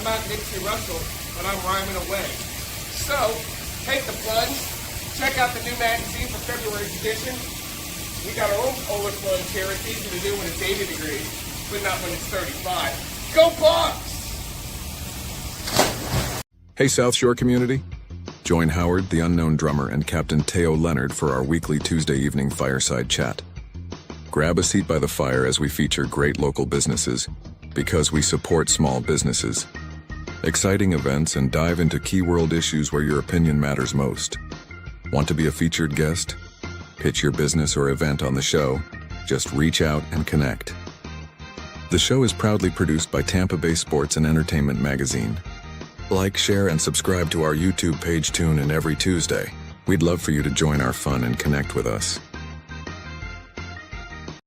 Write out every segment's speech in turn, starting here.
not Nipsey Russell, but I'm rhyming away. So, take the plunge. Check out the new magazine for February's edition. We got our own polar plunge here. It's easy to do when it's 80 degrees, but not when it's 35. Go Bucks! Hey, South Shore community. Join Howard, the unknown drummer, and Captain Teo Leonard for our weekly Tuesday evening fireside chat. Grab a seat by the fire as we feature great local businesses, because we support small businesses. Exciting events and dive into key world issues where your opinion matters most. Want to be a featured guest? Pitch your business or event on the show? Just reach out and connect. The show is proudly produced by Tampa Bay Sports and Entertainment Magazine. Like, share, and subscribe to our YouTube page. Tune in every Tuesday. We'd love for you to join our fun and connect with us.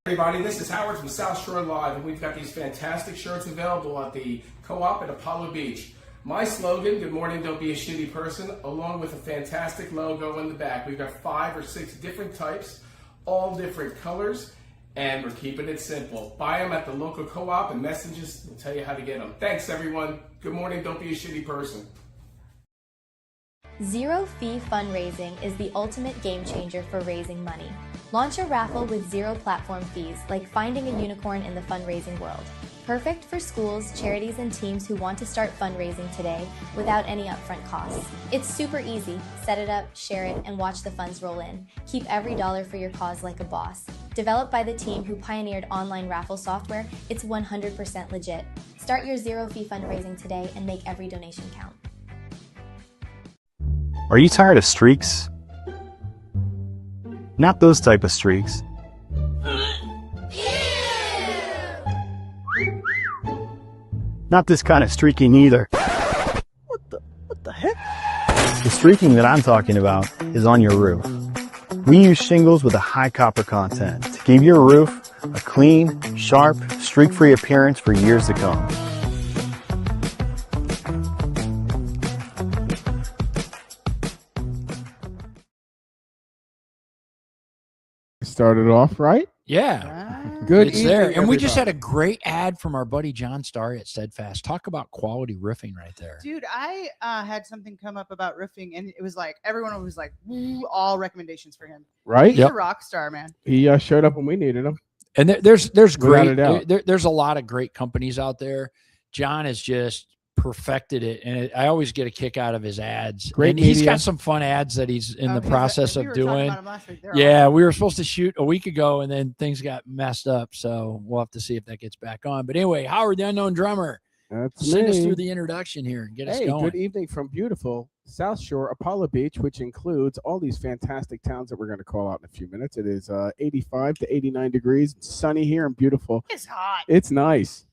Everybody, this is Howard from South Shore Live, and we've got these fantastic shirts available at the Co-op at Apollo Beach. My slogan, good morning, don't be a shitty person, along with a fantastic logo in the back. We've got 5 or 6 different types, all different colors, and we're keeping it simple. Buy them at the local Co-op, and messages will tell you how to get them. Thanks, everyone. Good morning, don't be a shitty person. Zero fee fundraising is the ultimate game changer for raising money. Launch a raffle with zero platform fees, like finding a unicorn in the fundraising world. Perfect for schools, charities, and teams who want to start fundraising today without any upfront costs. It's super easy. Set it up, share it, and watch the funds roll in. Keep every dollar for your cause like a boss. Developed by the team who pioneered online raffle software, it's 100% legit. Start your zero fee fundraising today and make every donation count. Are you tired of streaks? Not those type of streaks. Not this kind of streaking either. What the heck? The streaking that I'm talking about is on your roof. We use shingles with a high copper content to give your roof a clean, sharp, streak-free appearance for years to come. Started off right. Yeah, Good it's evening, there. And we everybody. just had a great ad from our buddy John Starry at Steadfast. Talk about quality roofing right there. Dude, I had something come up about roofing, and it was like everyone was like, "Woo," all recommendations for him. Right. He's a rock star, man. He showed up when we needed him. And there's Without a great doubt. there's a lot of great companies out there. John has just perfected it, and I always get a kick out of his ads. Great and he's media. got some fun ads that he's in the Okay, process we of were talking doing. about him last week. They're Yeah, awesome. we were supposed to shoot a week ago, and then things got messed up. So we'll have to see if that gets back on. But anyway, Howard, the unknown drummer, That's send us me. through the introduction here and get us Hey, going. good evening from beautiful South Shore Apollo Beach, which includes all these fantastic towns that we're going to call out in a few minutes. It is 85 to 89 degrees, sunny here and beautiful. It's hot. It's nice.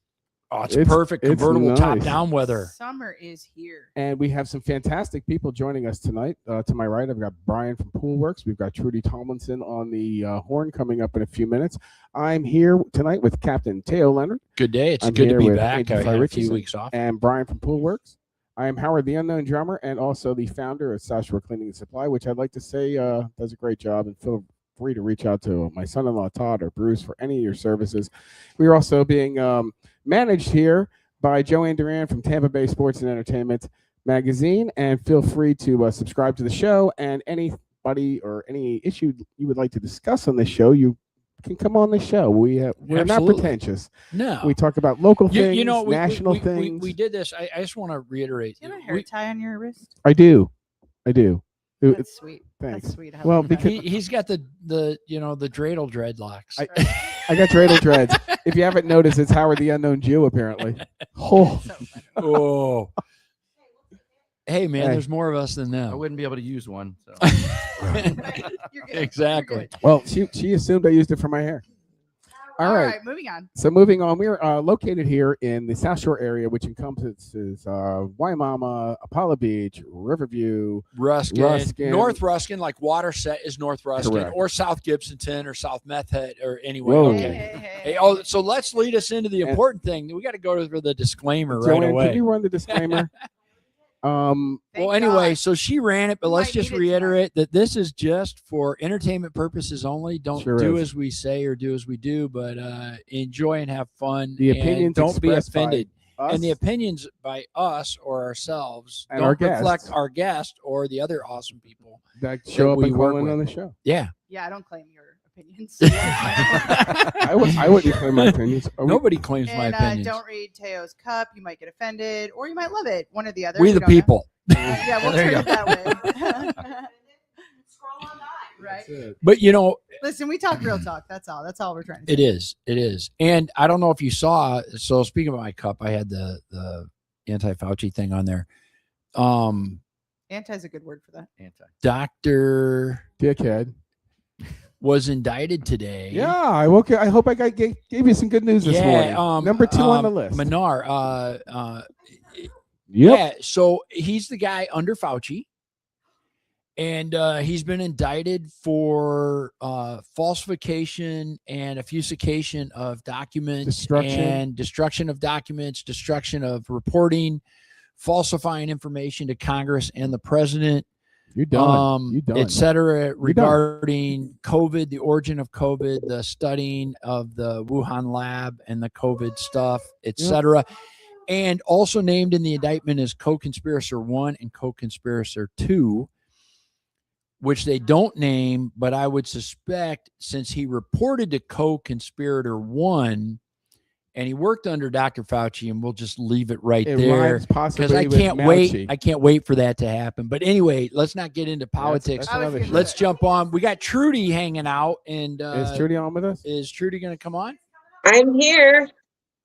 Oh, it's It's- perfect it's convertible nice. top-down weather. Summer is here. And we have some fantastic people joining us tonight. To my right, I've got Brian from Poolwerx. We've got Trudy Tomlinson on the horn coming up in a few minutes. I'm here tonight with Captain Teo Leonard Good day. It's I'm good to here be with back. Angel I had a few Richardson weeks off. and Brian from Poolwerx. I am Howard, the unknown drummer, and also the founder of South Shore Cleaning and Supply, which I'd like to say does a great job. And feel free to reach out to my son-in-law Todd or Bruce for any of your services. We are also being managed here by Joanne Duran from Tampa Bay Sports and Entertainment Magazine. And feel free to subscribe to the show. And anybody or any issue you would like to discuss on this show, you can come on the show. We're not Absolutely. pretentious. No. We talk about local things, you know, national we things. We did this. I just want to reiterate. Do you have a hair tie on your wrist? I do. That's sweet. Thanks. That's sweet. I Well, love that. because He's got the dreidel dreadlocks. I got dreidel dreads. If you haven't noticed, it's Howard the Unknown Jew, apparently. Oh, So funny. Oh. Hey, man, Hey. there's more of us than I them. wouldn't be able to use one. So. You're good. Exactly. You're good. well, she assumed I used it for my hair. All right. Moving on. So moving on, we're located here in the South Shore area, which encompasses Waimama, Apollo Beach, Riverview. Ruskin, North Ruskin, like Waterset is North Ruskin, Correct. or South Gibsonton, or South Meth Head, or anyway. Whoa. Okay. Hey, oh, so let's lead us into the And- important thing. We got to go to the disclaimer right Joanne, can away. you run the disclaimer? Well, Thank anyway, God. so she ran it, but We let's might just need it tonight. reiterate that this is just for entertainment purposes only. Don't Sure do is. as we say or do as we do, but enjoy and have fun. The and opinions don't be expressed by offended. and the opinions by us or ourselves And don't our reflect guests. our guest or the other awesome people. that show up we and work call in with. on the show. Yeah. Yeah, I don't claim your opinions. I wouldn't claim my opinions. Nobody claims my And opinions. don't read Teo's cup. You might get offended, or you might love it. One or the other. We the don't know. people. Yeah, we'll There you turn it that way. Scroll on by. Right. That's it. But you know, Listen, we talk real talk. That's all. That's all we're trying to say. it is. It is. And I don't know if you saw. So speaking of my cup, I had the anti-Fauci thing on there. Anti is a good word for that. Dr. Dickhead. was indicted today. Yeah, I hope I gave you some good news this morning. Number 2 on the list. Manar. Yep. Yeah, so he's the guy under Fauci, and he's been indicted for falsification and obfuscation of documents, destruction of documents, destruction of reporting, falsifying information to Congress and the president. You're done. You're done. Et cetera, regarding COVID, the origin of COVID, the studying of the Wuhan lab and the COVID stuff, et cetera. And also named in the indictment as co-conspirator 1 and co-conspirator 2, which they don't name, but I would suspect since he reported to co-conspirator 1 and he worked under Dr. Fauci, and we'll just leave it right there because I can't wait for that to happen. But anyway, let's not get into politics. Let's jump on. We got Trudy hanging out, and is Trudy on with us? Is Trudy going to come on? I'm here.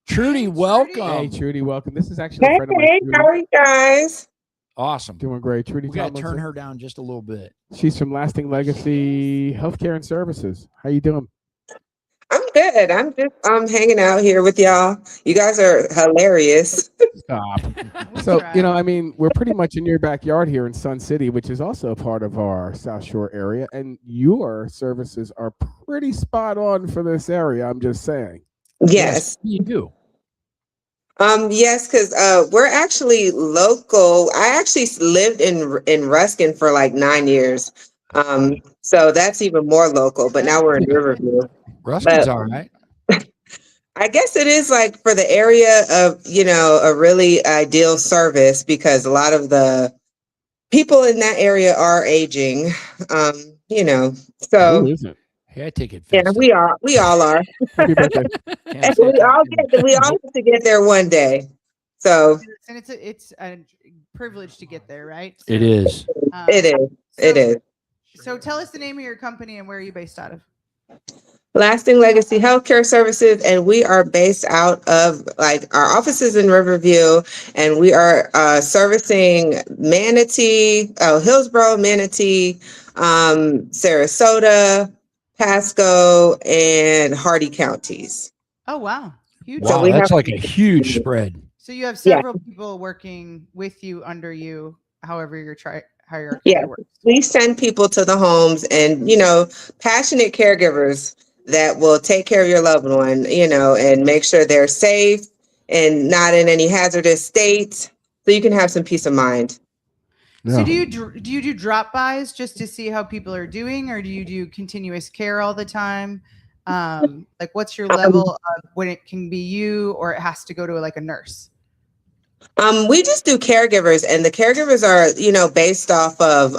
Trudy, welcome. Hey, Trudy, welcome. This is actually a friend of Hey, mine. how are you guys? Awesome. Doing great. Trudy, we got to turn her down just a little bit. She's from Lasting Legacy Healthcare and Services. How you doing? I'm good. I'm just hanging out here with y'all. You guys are hilarious. Stop. So, I mean, we're pretty much in your backyard here in Sun City, which is also a part of our South Shore area, and your services are pretty spot on for this area. I'm just saying. Yes, you do. Yes, because we're actually local. I actually lived in Ruskin for like 9 years. So that's even more local, but now we're in Riverview. Ruskin's all right. I guess it is like for the area of, a really ideal service because a lot of the people in that area are aging, so. Who isn't? Hey, I take it. Yeah, we all are. Happy birthday. And we all have to get there one day. So. And it's a privilege to get there, right? So, it is. It is. So tell us the name of your company and where are you based out of? Lasting Legacy Healthcare Services, and we are based out of our offices in Riverview, and we are servicing Manatee, Hillsborough, Manatee, Sarasota, Pasco, and Hardy counties. Oh wow, huge! Wow, so that's like a huge spread. So you have several people working with you, under you, however your hierarchy works. We send people to the homes, and passionate caregivers that will take care of your loved one, and make sure they're safe and not in any hazardous states, so you can have some peace of mind. Yeah. So do you do drop-bys just to see how people are doing, or do you do continuous care all the time? What's your level of when it can be you, or it has to go to a nurse? We just do caregivers, and the caregivers are, based off of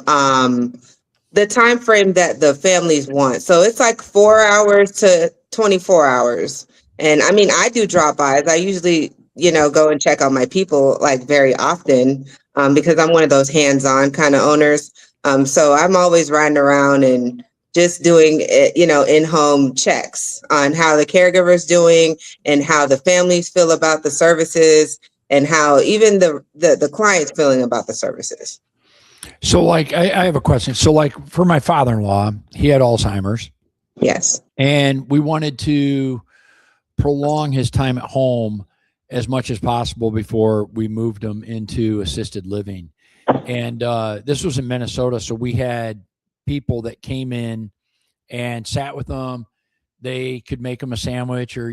the time frame that the families want. So it's like 4 hours to 24 hours. And I mean, I do drop-bys. I usually, go and check on my people very often because I'm one of those hands-on kind of owners. So I'm always riding around and just doing, in-home checks on how the caregiver's doing and how the families feel about the services and how even the client's feeling about the services. So I have a question. So for my father-in-law, he had Alzheimer's. Yes. And we wanted to prolong his time at home as much as possible before we moved him into assisted living. And this was in Minnesota. So we had people that came in and sat with them. They could make him a sandwich or,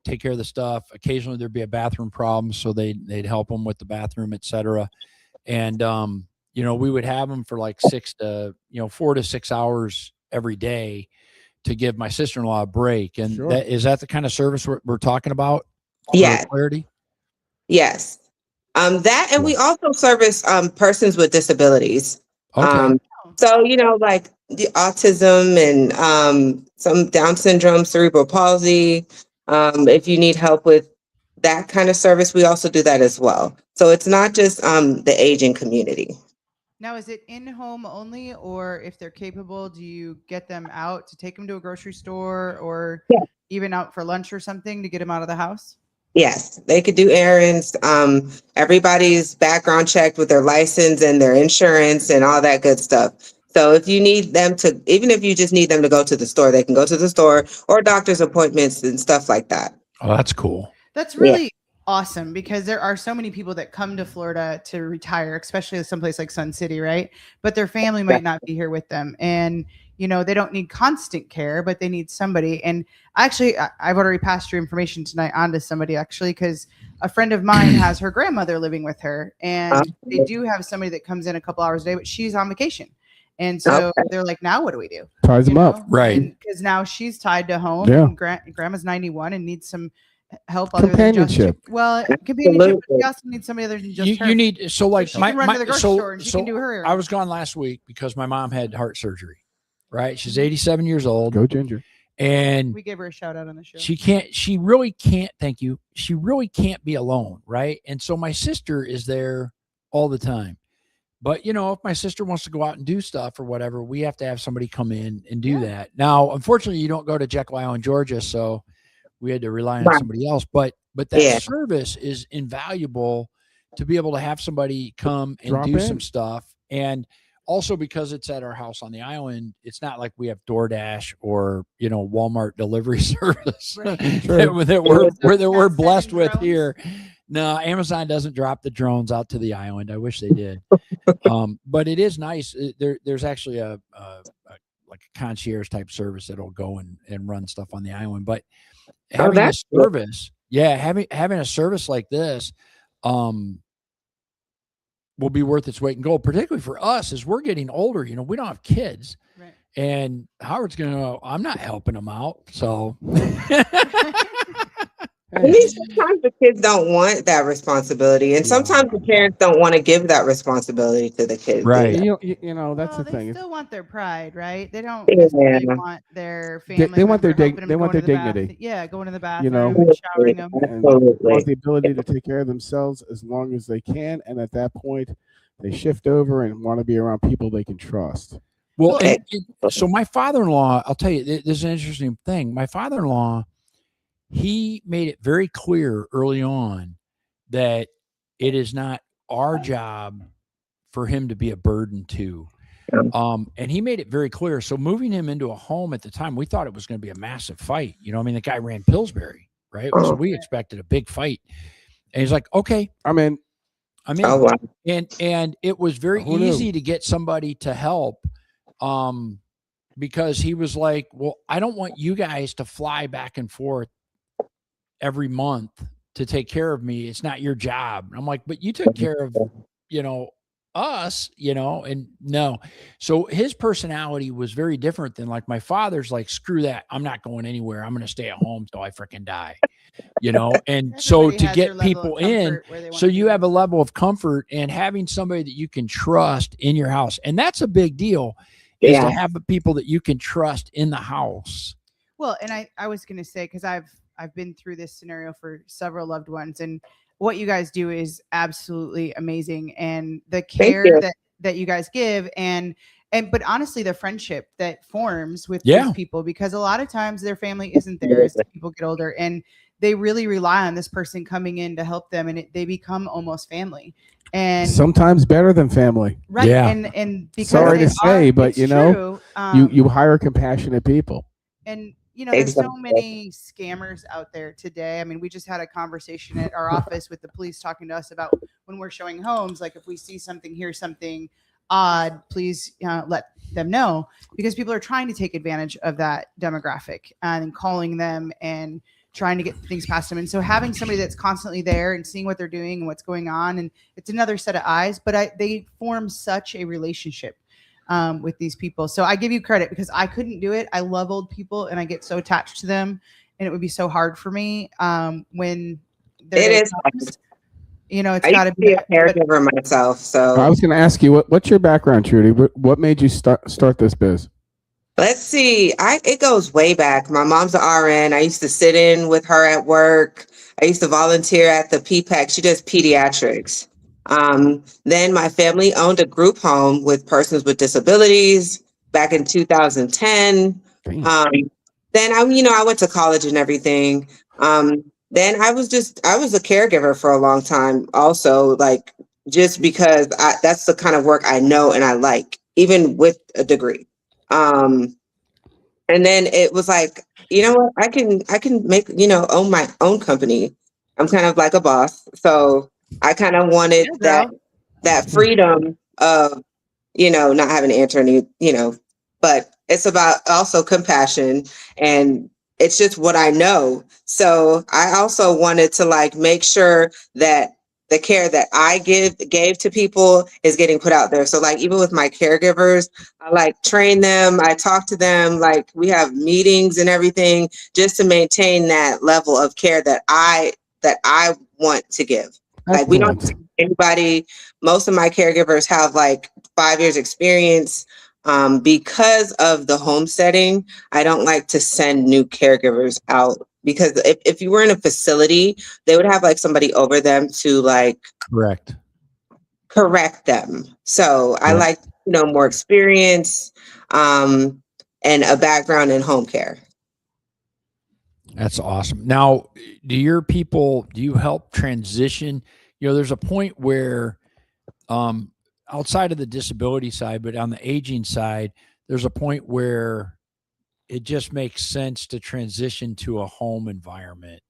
take care of the stuff. Occasionally there'd be a bathroom problem. So they'd help him with the bathroom, et cetera. And, we would have them for 4 to 6 hours every day to give my sister-in-law a break. And Sure. is that the kind of service we're talking about? Yeah. Clarity? Yes. That, and we also service persons with disabilities. Okay. So, like the autism and some Down syndrome, cerebral palsy. If you need help with that kind of service, we also do that as well. So it's not just the aging community. Now, is it in-home only, or if they're capable, do you get them out to take them to a grocery store or Yeah. even out for lunch or something to get them out of the house? Yes, they could do errands. Everybody's background checked with their license and their insurance and all that good stuff. So if you need them to, even if you just need them to go to the store, they can go to the store or doctor's appointments and stuff like that. Oh, that's cool. That's really awesome, because there are so many people that come to Florida to retire, especially someplace like Sun City, right? But their family might not be here with them. And, they don't need constant care, but they need somebody. And actually, I've already passed your information tonight on to somebody, actually, because a friend of mine has her grandmother living with her. And they do have somebody that comes in a couple hours a day, but she's on vacation. And so they're like, now what do we do? Ties them up. Right. Because now she's tied to home. Yeah. And grandma's 91 and needs some help other Companionship. than companionship, but she also needs somebody other than just her. You need, so like She can run to the grocery store and she so can do her I was gone last week because my mom had heart surgery, right? She's 87 years old. Go Ginger. And we gave her a shout out on the show. She really can't, thank you. She really can't be alone, right? And so my sister is there all the time. But, if my sister wants to go out and do stuff or whatever, we have to have somebody come in and do that. Now, unfortunately, you don't go to Jekyll Island, Georgia, so we had to rely on somebody else. But that service is invaluable to be able to have somebody come and do some stuff. And also because it's at our house on the island, it's not like we have DoorDash or, Walmart delivery service that we're blessed with here. No, Amazon doesn't drop the drones out to the island. I wish they did. But it is nice. There's actually a concierge type service that'll go and run stuff on the island. But having a service, having a service like this, will be worth its weight in gold, particularly for us as we're getting older. We don't have kids, right? And Howard's going to go, I'm not helping him out. So sometimes the kids don't want that responsibility, and sometimes the parents don't want to give that responsibility to the kids. Right. That's the thing. They still want their pride, right? They don't necessarily want their family. They want their they want their dignity. Going to the bathroom, and showering them. And the ability to take care of themselves as long as they can, and at that point, they shift over and want to be around people they can trust. Well, so my father-in-law, I'll tell you, this is an interesting thing. My father-in-law, he made it very clear early on that it is not our job for him to be a burden to. And he made it very clear. So moving him into a home at the time, we thought it was going to be a massive fight. The guy ran Pillsbury, right? So we expected a big fight. And he's like, okay, I'm in. Oh, wow. And it was very easy to get somebody to help. Because he was like, well, I don't want you guys to fly back and forth every month to take care of me. It's not your job. I'm like, but you took care of, us, and no. So his personality was very different than like my father's like, screw that. I'm not going anywhere. I'm going to stay at home till I freaking die, and so to get people in, so you have a level of comfort and having somebody that you can trust in your house. And that's a big deal is to have the people that you can trust in the house. Well, and I was going to say, cause I've been through this scenario for several loved ones, and what you guys do is absolutely amazing. And the care that you guys give but honestly, the friendship that forms with these people, because a lot of times their family isn't there as people get older, and they really rely on this person coming in to help them, and they become almost family. And sometimes better than family. Right. Yeah. And because sorry to say, but true. You hire compassionate people. And there's so many scammers out there today. I mean, we just had a conversation at our office with the police talking to us about when we're showing homes, like if we see something, hear something odd, please let them know, because people are trying to take advantage of that demographic and calling them and trying to get things past them. And so having somebody that's constantly there and seeing what they're doing and what's going on, and it's another set of eyes, but they form such a relationship with these people. So I give you credit, because I couldn't do it. I love old people and I get so attached to them, and it would be so hard for me when it is. You know, it's I got used to to be a be. But caregiver myself, so I was going to ask you what's your background, Trudy? What made you start this biz? let's see. It goes way back. My mom's an RN. I used to sit in with her at work. I used to volunteer at the PPAC. She does pediatrics. Then my family owned a group home with persons with disabilities back in 2010. Damn. Then I went to college and everything. Then I was a caregiver for a long time also, like just because that's the kind of work I know and I like, even with a degree. And then it was like, you know what, I can make, own my own company. I'm kind of like a boss. So I kind of wanted that freedom of, not having to answer any, but it's about also compassion, and it's just what I know. So I also wanted to like make sure that the care that I gave to people is getting put out there. So like even with my caregivers, I like train them, I talk to them, like we have meetings and everything just to maintain that level of care that I want to give. Like we don't see anybody, most of my caregivers have like 5 years experience. Because of the home setting, I don't like to send new caregivers out, because if you were in a facility, they would have like somebody over them to like correct them. So I like, more experience, and a background in home care. That's awesome. Now, do you help transition? There's a point where, outside of the disability side, but on the aging side, there's a point where it just makes sense to transition to a home environment,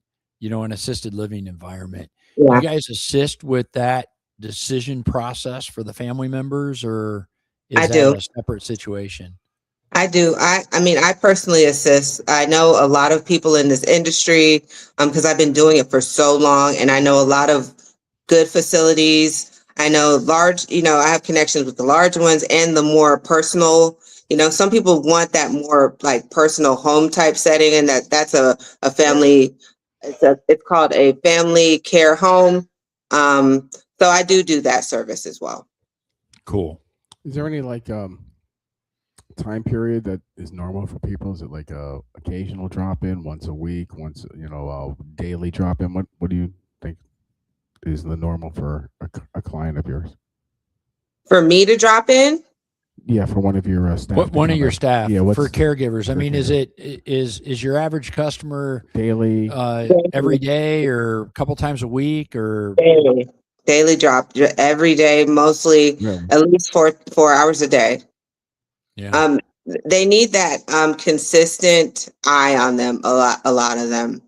an assisted living environment. Yeah. You guys assist with that decision process for the family members, or is that a separate situation? I do. I mean, I personally assist. I know a lot of people in this industry, because I've been doing it for so long, and I know a lot of good facilities. I know I have connections with the large ones and the more personal, some people want that more like personal home type setting, and that's a family, it's called a family care home. So I do that service as well. Cool. Is there any like time period that is normal for people? Is it like a occasional drop in once a week, daily drop in? What do you think is the normal for a client of yours? For me to drop in? Yeah, for one of your staff. One of your staff, yeah, for caregivers. I mean, is your average customer daily, every day, or a couple times a week, or daily drop every day, mostly at least 4 hours a day. Yeah. They need that consistent eye on them, a lot of them.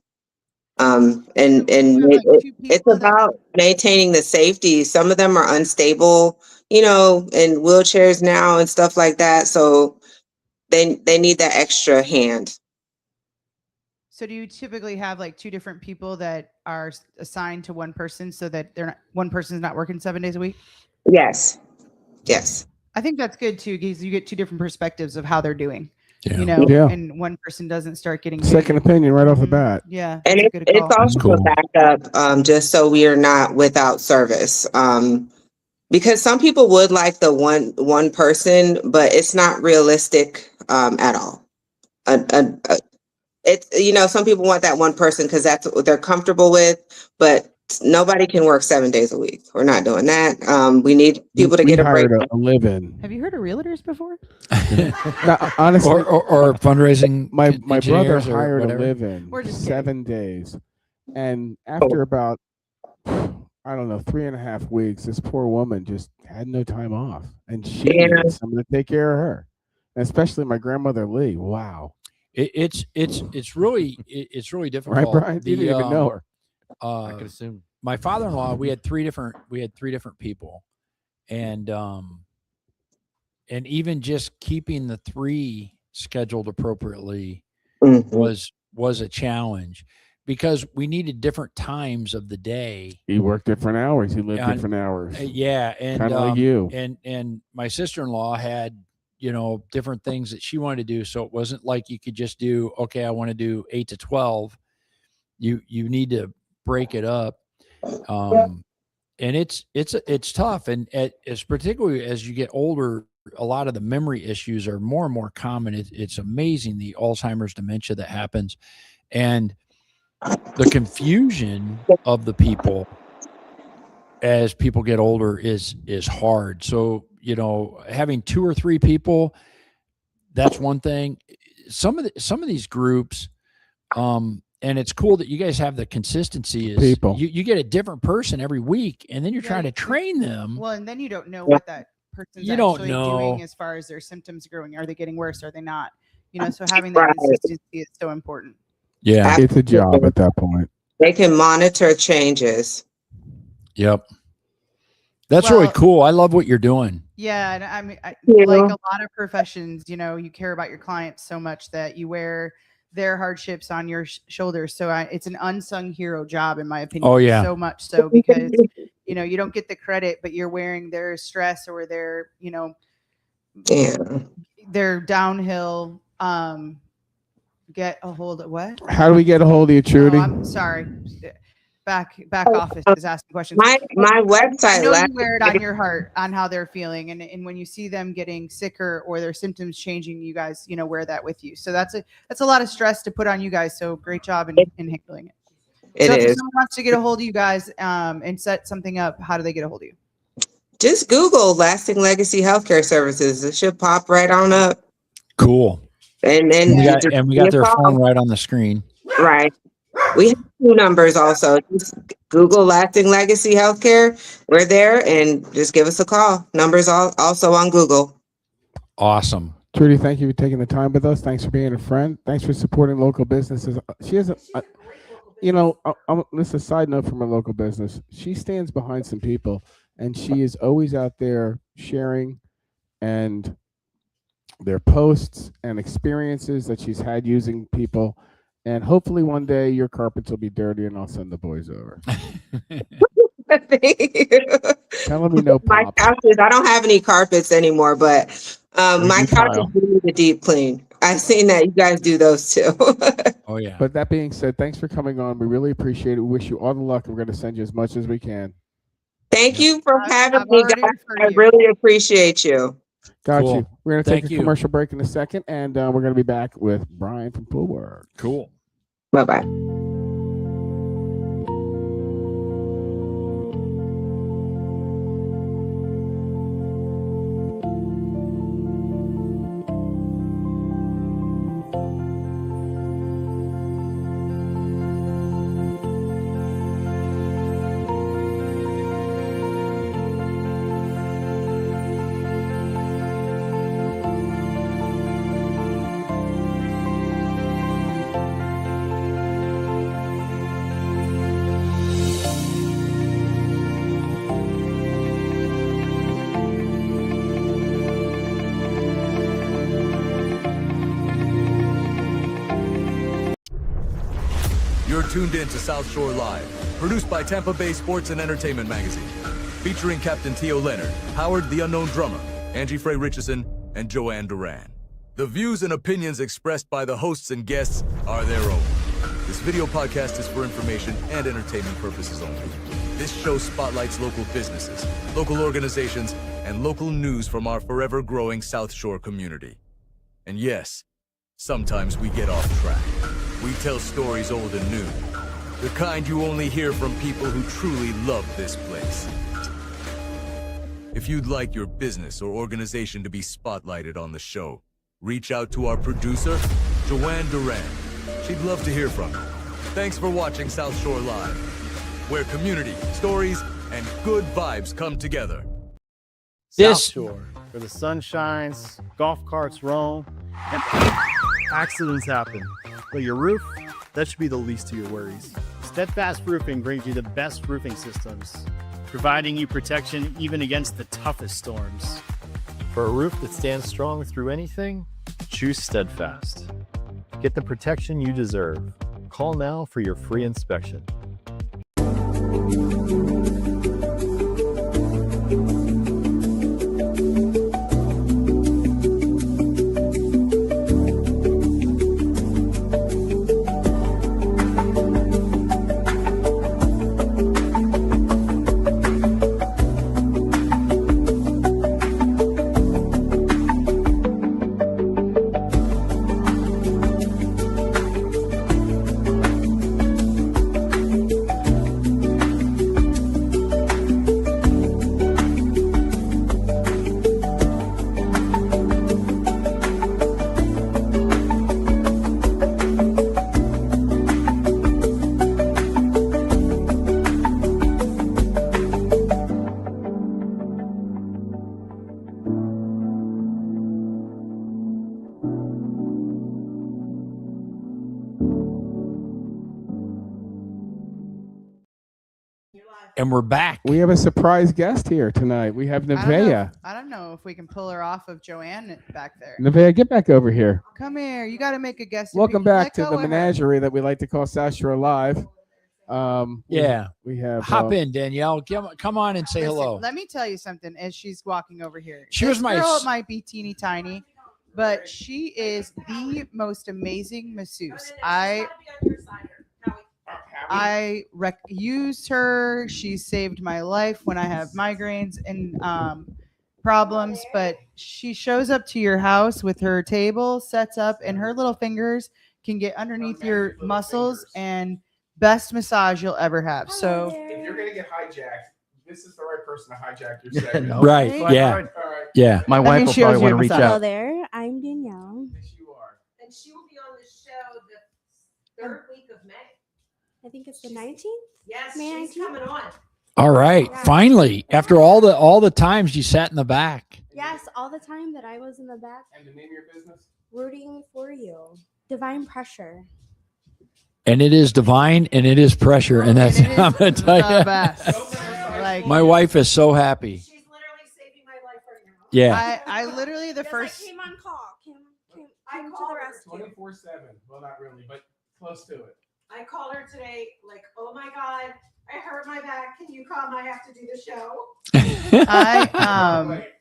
It's about maintaining the safety. Some of them are unstable, in wheelchairs now and stuff like that. So they need that extra hand. So do you typically have like two different people that are assigned to one person, so that one person's not working 7 days a week? Yes. Yes. I think that's good too, because you get two different perspectives of how they're doing. Yeah. And one person doesn't start getting second opinion right off the bat. Yeah. And it's also a backup, just so we are not without service. Because some people would like the one person, but it's not realistic at all. It's some people want that one person because that's what they're comfortable with, but nobody can work 7 days a week. We're not doing that. We need people to get a break. A live-in. Have you heard of realtors before? No, honestly, or fundraising. My brother hired whatever. a live-in 7 days, and after about 3.5 weeks, this poor woman just had no time off, and she needed someone to take care of her, and especially my grandmother Lee. Wow. It's really difficult. Right, Brian? You didn't even know her. I could assume. My father-in-law, we had three different people, and even just keeping the three scheduled appropriately was a challenge, because we needed different times of the day. He worked different hours. He lived different hours. Yeah, and kind of like you. And my sister-in-law had different things that she wanted to do, so it wasn't like you could just do, okay, I want to do 8 to 12. You need to break it up. and it's tough. And it's particularly as you get older, a lot of the memory issues are more and more common. It's amazing, the Alzheimer's dementia that happens, and the confusion of the people as people get older is hard. So, having 2 or 3 people, that's one thing. Some of these groups, and it's cool that you guys have the consistency is People. You get a different person every week, and then you're trying to train them. Well, and then you don't know what that person's You don't actually know. doing as far as their symptoms growing. Are they getting worse? Are they not? So having that consistency is so important. Yeah. It's a job at that point. They can monitor changes. Yep. That's really cool. I love what you're doing. Yeah, and I mean, Yeah. like a lot of professions, you care about your clients so much that you wear their hardships on your shoulders. So it's an unsung hero job, in my opinion. Oh, yeah. So much so because you don't get the credit, but you're wearing their stress or their their downhill. Get a hold of what? How do we get a hold of you, Trudy? Oh, I'm sorry. Back office is asking questions. My website. You wear it on your heart on how they're feeling, and when you see them getting sicker or their symptoms changing, you guys wear that with you. So that's a lot of stress to put on you guys. So great job in handling it. It so is. if someone wants to get a hold of you guys and set something up, how do they get a hold of you? Just Google Lasting Legacy Healthcare Services. It should pop right on up. Cool. And then we got their phone right on the screen. Right. We have 2 numbers also. Just Google Lasting Legacy Healthcare. We're there, and just give us a call. Numbers also on Google. Awesome. Trudy, thank you for taking the time with us. Thanks for being a friend. Thanks for supporting local businesses. She has this is a side note from a local business. She stands behind some people, and she is always out there sharing and their posts and experiences that she's had using people. And hopefully one day your carpets will be dirty and I'll send the boys over. Telling me no My pop. couches, I don't have any carpets anymore, but my couches do need a deep clean. I've seen that you guys do those too. Oh yeah. But that being said, thanks for coming on. We really appreciate it. We wish you all the luck. We're going to send you as much as we can. Thank you for having I've me, already guys. referred I you. really appreciate you. Got Cool. you. We're going to take Thank a you. commercial break in a second, and we're going to be back with Brian from Poolwerx. Cool. Bye-bye. You're tuned in to South Shore Live, produced by Tampa Bay Sports and Entertainment Magazine, featuring Captain Theo Leonard, Howard the Unknown Drummer, Angie Frey Richardson, and Joanne Duran. The views and opinions expressed by the hosts and guests are their own. This video podcast is for information and entertainment purposes only. This show spotlights local businesses, local organizations, and local news from our forever growing South Shore community. And yes, sometimes we get off track. We tell stories old and new, the kind you only hear from people who truly love this place. If you'd like your business or organization to be spotlighted on the show, reach out to our producer, Joanne Duran. She'd love to hear from you. Thanks for watching South Shore Live, where community, stories, and good vibes come together. This- South Shore, where the sun shines, golf carts roam, and accidents happen. But your roof, that should be the least of your worries. Steadfast Roofing brings you the best roofing systems, providing you protection even against the toughest storms. For a roof that stands strong through anything, choose Steadfast. Get the protection you deserve. Call now for your free inspection. And we're back. We have a surprise guest here tonight. We have Nevaeh. I don't know if we can pull her off of Joanne back there. Nevaeh, get back over here. Come here. You got to make a guest. Welcome back to Let the go of her. menagerie that we like to call South Shore Live. Yeah. We have Hop in, Danielle. Come on and say Listen, hello. Let me tell you something as she's walking over here. She This was my girl might be teeny tiny, but she is the most amazing masseuse. I use her. She saved my life when I have migraines and problems, but she shows up to your house with her table, sets up, and her little fingers can get underneath your muscles and best massage you'll ever have. So If you're going to get hijacked, this is the right person to hijack your segment. No. Right. All Yeah. All right. Yeah. My wife will probably want to reach Hello out. there, I'm Danielle. Yes, you are. And she will be on the show the third week of May. I think it's the 19th. Yes, May she's 19th? coming on. All right. Finally, after all the times you sat in the back. Yes, all the time that I was in the back And the name of your business? rooting for you. Divine Pressure. And it is divine and it is pressure. And that's, it is I'm going to tell the you. best. Like My wife is so happy. She's literally saving my life right now. Yeah. I literally the first. I came on call. Came I to called the her rescue. 24/7. Well, not really, but close to it. I called her today, like, oh my God, I hurt my back. Can you come? I have to do the show.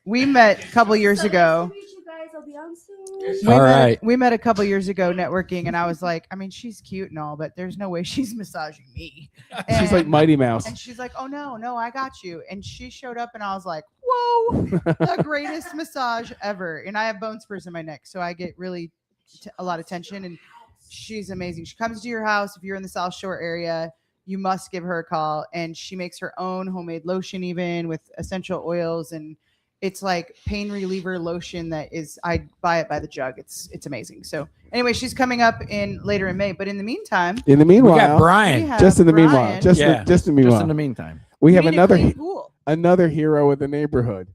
We met a couple years ago. Nice to meet you guys. I'll be on soon. All right. We met a couple years ago networking, and I was like, I mean, she's cute and all, but there's no way she's massaging me. She's like Mighty Mouse. And she's like, oh no, I got you. And she showed up, and I was like, whoa, the greatest massage ever. And I have bone spurs in my neck, so I get really a lot of tension. And she's amazing. She comes to your house if you're in the South Shore area. You must give her a call, and she makes her own homemade lotion, even with essential oils, and it's like pain reliever lotion that is. I buy it by the jug. It's amazing. So anyway, she's coming up later in May. But in the meantime, In the We meanwhile, got Brian. we have just in the meanwhile, Brian. just Yeah. in the Just in meanwhile, the meantime. we You have need a another clean pool. another hero of the neighborhood.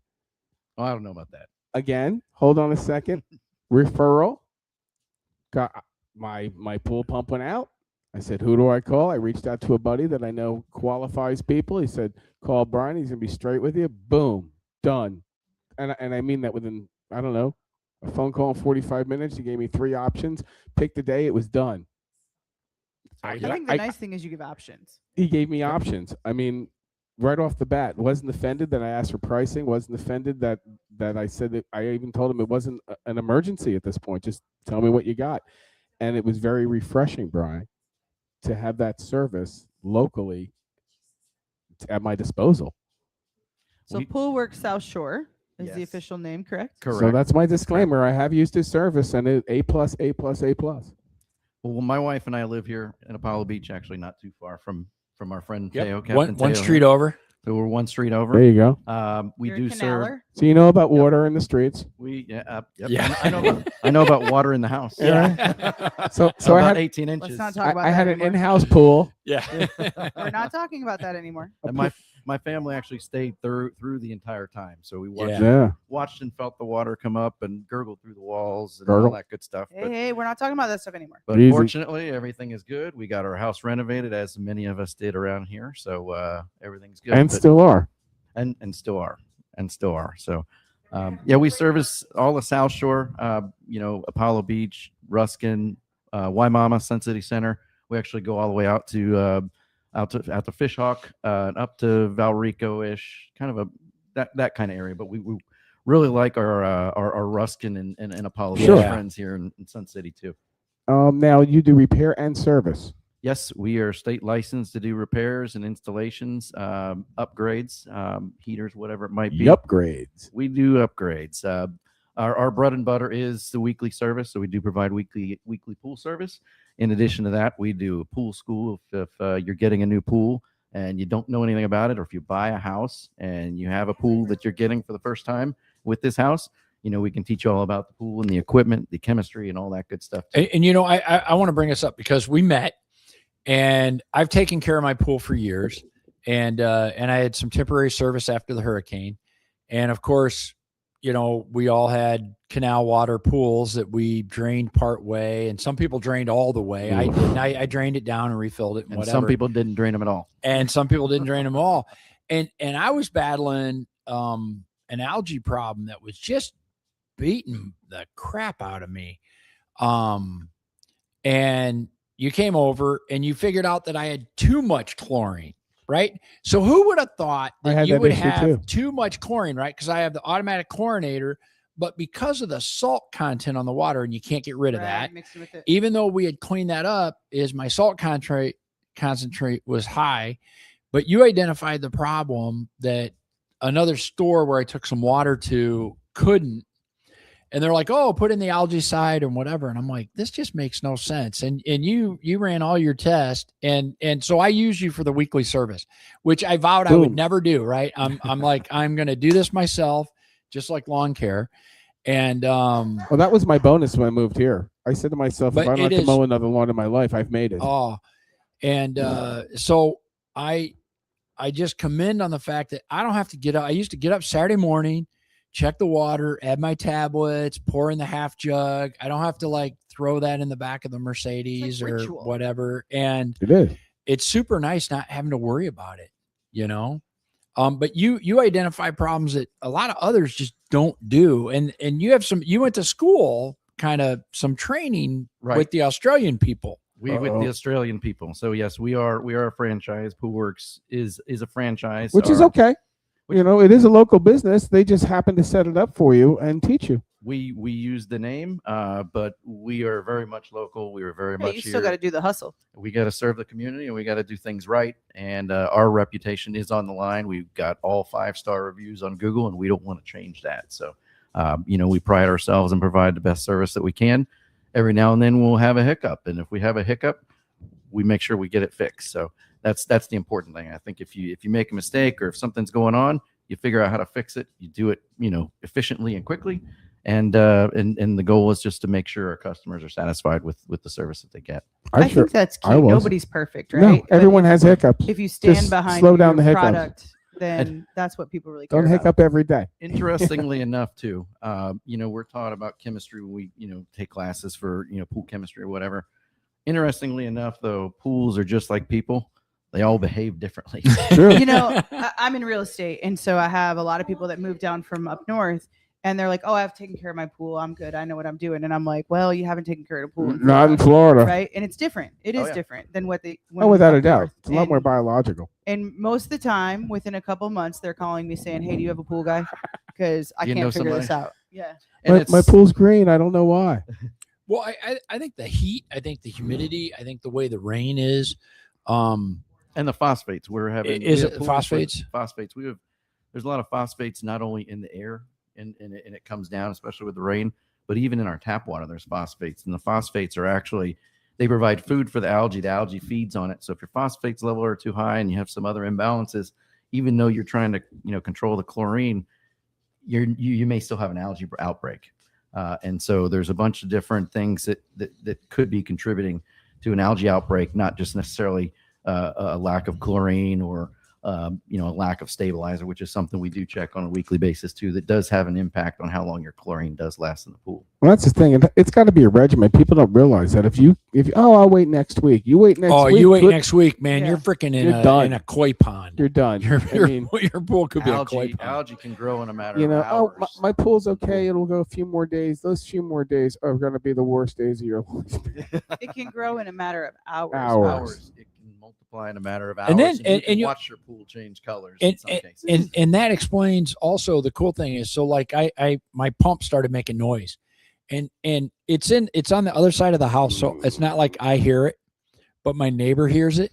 Oh, I don't know about that. Again, hold on a second. Referral. Got my pool pump went out. I said, who do I call? I reached out to a buddy that I know qualifies people. He said, call Brian. He's gonna be straight with you. Boom, done. And I mean that within, I don't know, a phone call in 45 minutes. He gave me 3 options. Picked the day. It was done. I think the nice thing is you give options. He gave me options. I mean, right off the bat, wasn't offended that I asked for pricing. Wasn't offended that I said that. I even told him it wasn't an emergency at this point. Just tell me what you got. And it was very refreshing, Brian, to have that service locally at my disposal. So Poolwerx South Shore is the Yes. official name, correct? Correct. So that's my disclaimer. I have used his service, and it A+, A+, A+. Well, my wife and I live here in Apollo Beach, actually not too far from our friend Teo. Yep. Captain One Teo. street over. So we're one street over. There you go. We You're do a serve. canaler? So you know about water in the streets. Yep. Yeah. I know about water in the house. Yeah. So I about had 18 inches. Let's not talk about I that had an anymore. in-house pool. Yeah. We're not talking about that anymore. And my family actually stayed through the entire time. So we watched, Yeah. watched and felt the water come up and gurgle through the walls and Gurgle. all that good stuff. Hey, we're not talking about that stuff anymore. But Easy. fortunately, everything is good. We got our house renovated, as many of us did around here. So everything's good. And But- still are. and still are. So yeah, we service all the South Shore, Apollo Beach, Ruskin, Waimama, Sun City Center. We actually go all the way out to Fishhawk, and up to Valrico-ish, kind of that kind of area. But we really like our Ruskin and Apollo Sure. Beach friends here in Sun City too. Now you do repair and service. Yes, we are state licensed to do repairs and installations, upgrades, heaters, whatever it might be. Upgrades. We do upgrades. Our bread and butter is the weekly service, so we do provide weekly pool service. In addition to that, we do a pool school if you're getting a new pool and you don't know anything about it, or if you buy a house and you have a pool that you're getting for the first time with this house, we can teach you all about the pool and the equipment, the chemistry, and all that good stuff. And I want to bring this up because we met, and I've taken care of my pool for years, and I had some temporary service after the hurricane, and of course, we all had canal water pools that we drained part way, and some people drained all the way. I didn't. I drained it down and refilled it, and whatever. Some people didn't drain them at all. And some people didn't drain them all. And I was battling an algae problem that was just beating the crap out of me. And you came over and you figured out that I had too much chlorine, right? So who would have thought that you would have too much chlorine, right? Because I have the automatic chlorinator, but because of the salt content on the water, and you can't get rid of that, even though we had cleaned that up, is my salt concentrate was high. But you identified the problem that another store where I took some water to couldn't. And they're like, oh, put in the algae side and whatever. And I'm like, this just makes no sense. And you ran all your tests. And so I use you for the weekly service, which I vowed I would never do. Right. I'm like, I'm going to do this myself, just like lawn care. And well, that was my bonus when I moved here. I said to myself, if I don't have to mow another lawn in my life, I've made it. Oh, and so I just commend on the fact that I don't have to get up. I used to get up Saturday morning, check the water, add my tablets, pour in the half jug. I don't have to like throw that in the back of the Mercedes or whatever. And it's super nice not having to worry about it, you know? But you identify problems that a lot of others just don't do. And you went to school, kind of some training with the Australian people. With the Australian people. So yes, we are a franchise. Poolwerx is a franchise. Which is okay. You know, it is a local business. They just happen to set it up for you and teach you. We use the name, but we are very much local. We are very much. You still got to do the hustle. We got to serve the community, and we got to do things right. And our reputation is on the line. We've got all 5-star reviews on Google, and we don't want to change that. So, we pride ourselves and provide the best service that we can. Every now and then we'll have a hiccup, and if we have a hiccup, we make sure we get it fixed. So that's the important thing. I think if you make a mistake or if something's going on, you figure out how to fix it. You do it, efficiently and quickly. And the goal is just to make sure our customers are satisfied with the service that they get. I think that's key. Nobody's perfect, right? No, everyone has hiccups. If you stand behind slow down the product, then that's what people really care don't hiccup about. every day. Interestingly enough, too, we're taught about chemistry when we, take classes for, pool chemistry or whatever. Interestingly enough, though, pools are just like people. They all behave differently. I'm in real estate. And so I have a lot of people that move down from up north. And they're like, oh, I've taken care of my pool. I'm good. I know what I'm doing. And I'm like, well, you haven't taken care of the pool. Not in Florida. Right. And it's different. It is different than what they. Without a doubt. It's a lot more biological. And most of the time, within a couple of months, they're calling me saying, hey, do you have a pool guy? Because I can't figure this out. Yeah. My pool's green. I don't know why. Well, I think the heat, I think the humidity, I think the way the rain is. And the phosphates. We're having. Is it phosphates? Phosphates. There's a lot of phosphates not only in the air. And it comes down, especially with the rain, but even in our tap water, there's phosphates. And the phosphates are actually, they provide food for the algae. The algae feeds on it. So if your phosphates level are too high and you have some other imbalances, even though you're trying to, control the chlorine, you may still have an algae outbreak. And so there's a bunch of different things that could be contributing to an algae outbreak, not just necessarily a lack of chlorine or a lack of stabilizer, which is something we do check on a weekly basis too. That does have an impact on how long your chlorine does last in the pool. Well, that's the thing. It's got to be a regimen. People don't realize that if I'll wait next week. You wait next week. Oh, you wait next week, man. Yeah. You're freaking in a koi pond. You're done. Your pool could be a koi pond. Algae can grow in a matter of hours. Oh, my pool's okay. It'll go a few more days. Those few more days are going to be the worst days of your life. It can grow in a matter of hours. Hours. It can multiply in a matter of hours. And then and you watch your pool change colors in some cases. And that explains also the cool thing is, so like my pump started making noise. And it's on the other side of the house, so it's not like I hear it, but my neighbor hears it.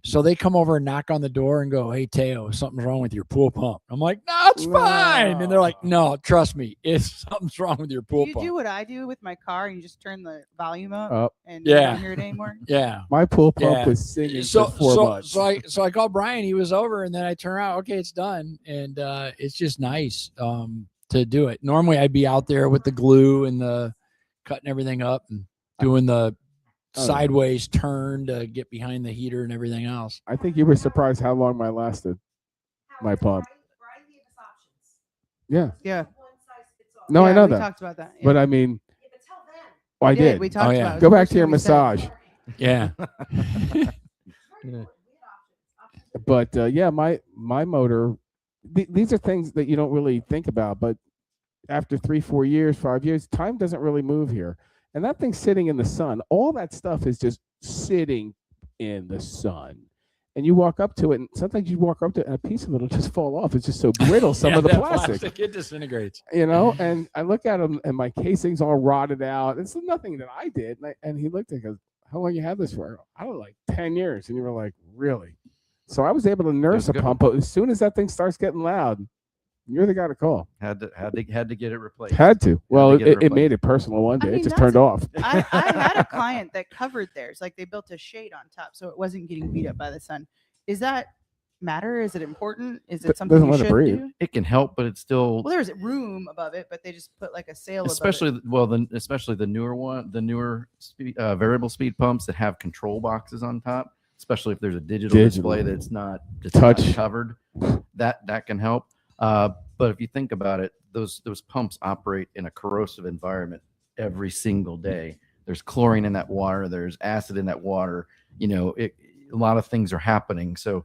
So they come over and knock on the door and go, "Hey, Teo, something's wrong with your pool pump." I'm like, "No, it's fine." And they're like, "No, trust me, something's wrong with your pool pump." You do what I do with my car, and you just turn the volume up, and you don't hear it anymore. Yeah, my pool pump was singing for 4 months. So I called Brian. He was over, and then I turn around. Okay, it's done, and it's just nice to do it. Normally, I'd be out there with the glue and the cutting everything up and doing the sideways turn to get behind the heater and everything else. I think you were surprised how long mine lasted. My pump. Brian gave us options. Yeah. No, I Yeah, know we that. talked about that. But yeah. I mean, I We did. We talked yeah. about it. Go The back first to your thing we said. massage. Yeah. But yeah, my motor. These are things that you don't really think about, but after 3, 4 years, 5 years, time doesn't really move here. And that thing's sitting in the sun. All that stuff is just sitting in the sun. And you walk up to it, and sometimes you walk up to it, and a piece of it will just fall off. It's just so brittle, some of the that plastic. It disintegrates. You know, and I look at him, and my casing's all rotted out. It's nothing that I did. And he looked and goes, "How long you had this for?" I don't know, like 10 years. And you were like, "Really?" So I was able to nurse a pump, but as soon as that thing starts getting loud, you're the guy to call. Had to get it replaced. Had to. Well, to get it made it personal one day. I mean, it just that's turned off. I had a client that covered theirs, like they built a shade on top, so it wasn't getting beat up by the sun. Is that matter? Is it important? Is it something doesn't you let it should breathe. do? It can help, but it's still Well, there's room above it, but they just put like a sail especially above it. especially the newer variable speed pumps that have control boxes on top. Especially if there's a digital display that's not touch covered, that can help. But if you think about it, those pumps operate in a corrosive environment every single day. There's chlorine in that water. There's acid in that water. You know, a lot of things are happening. So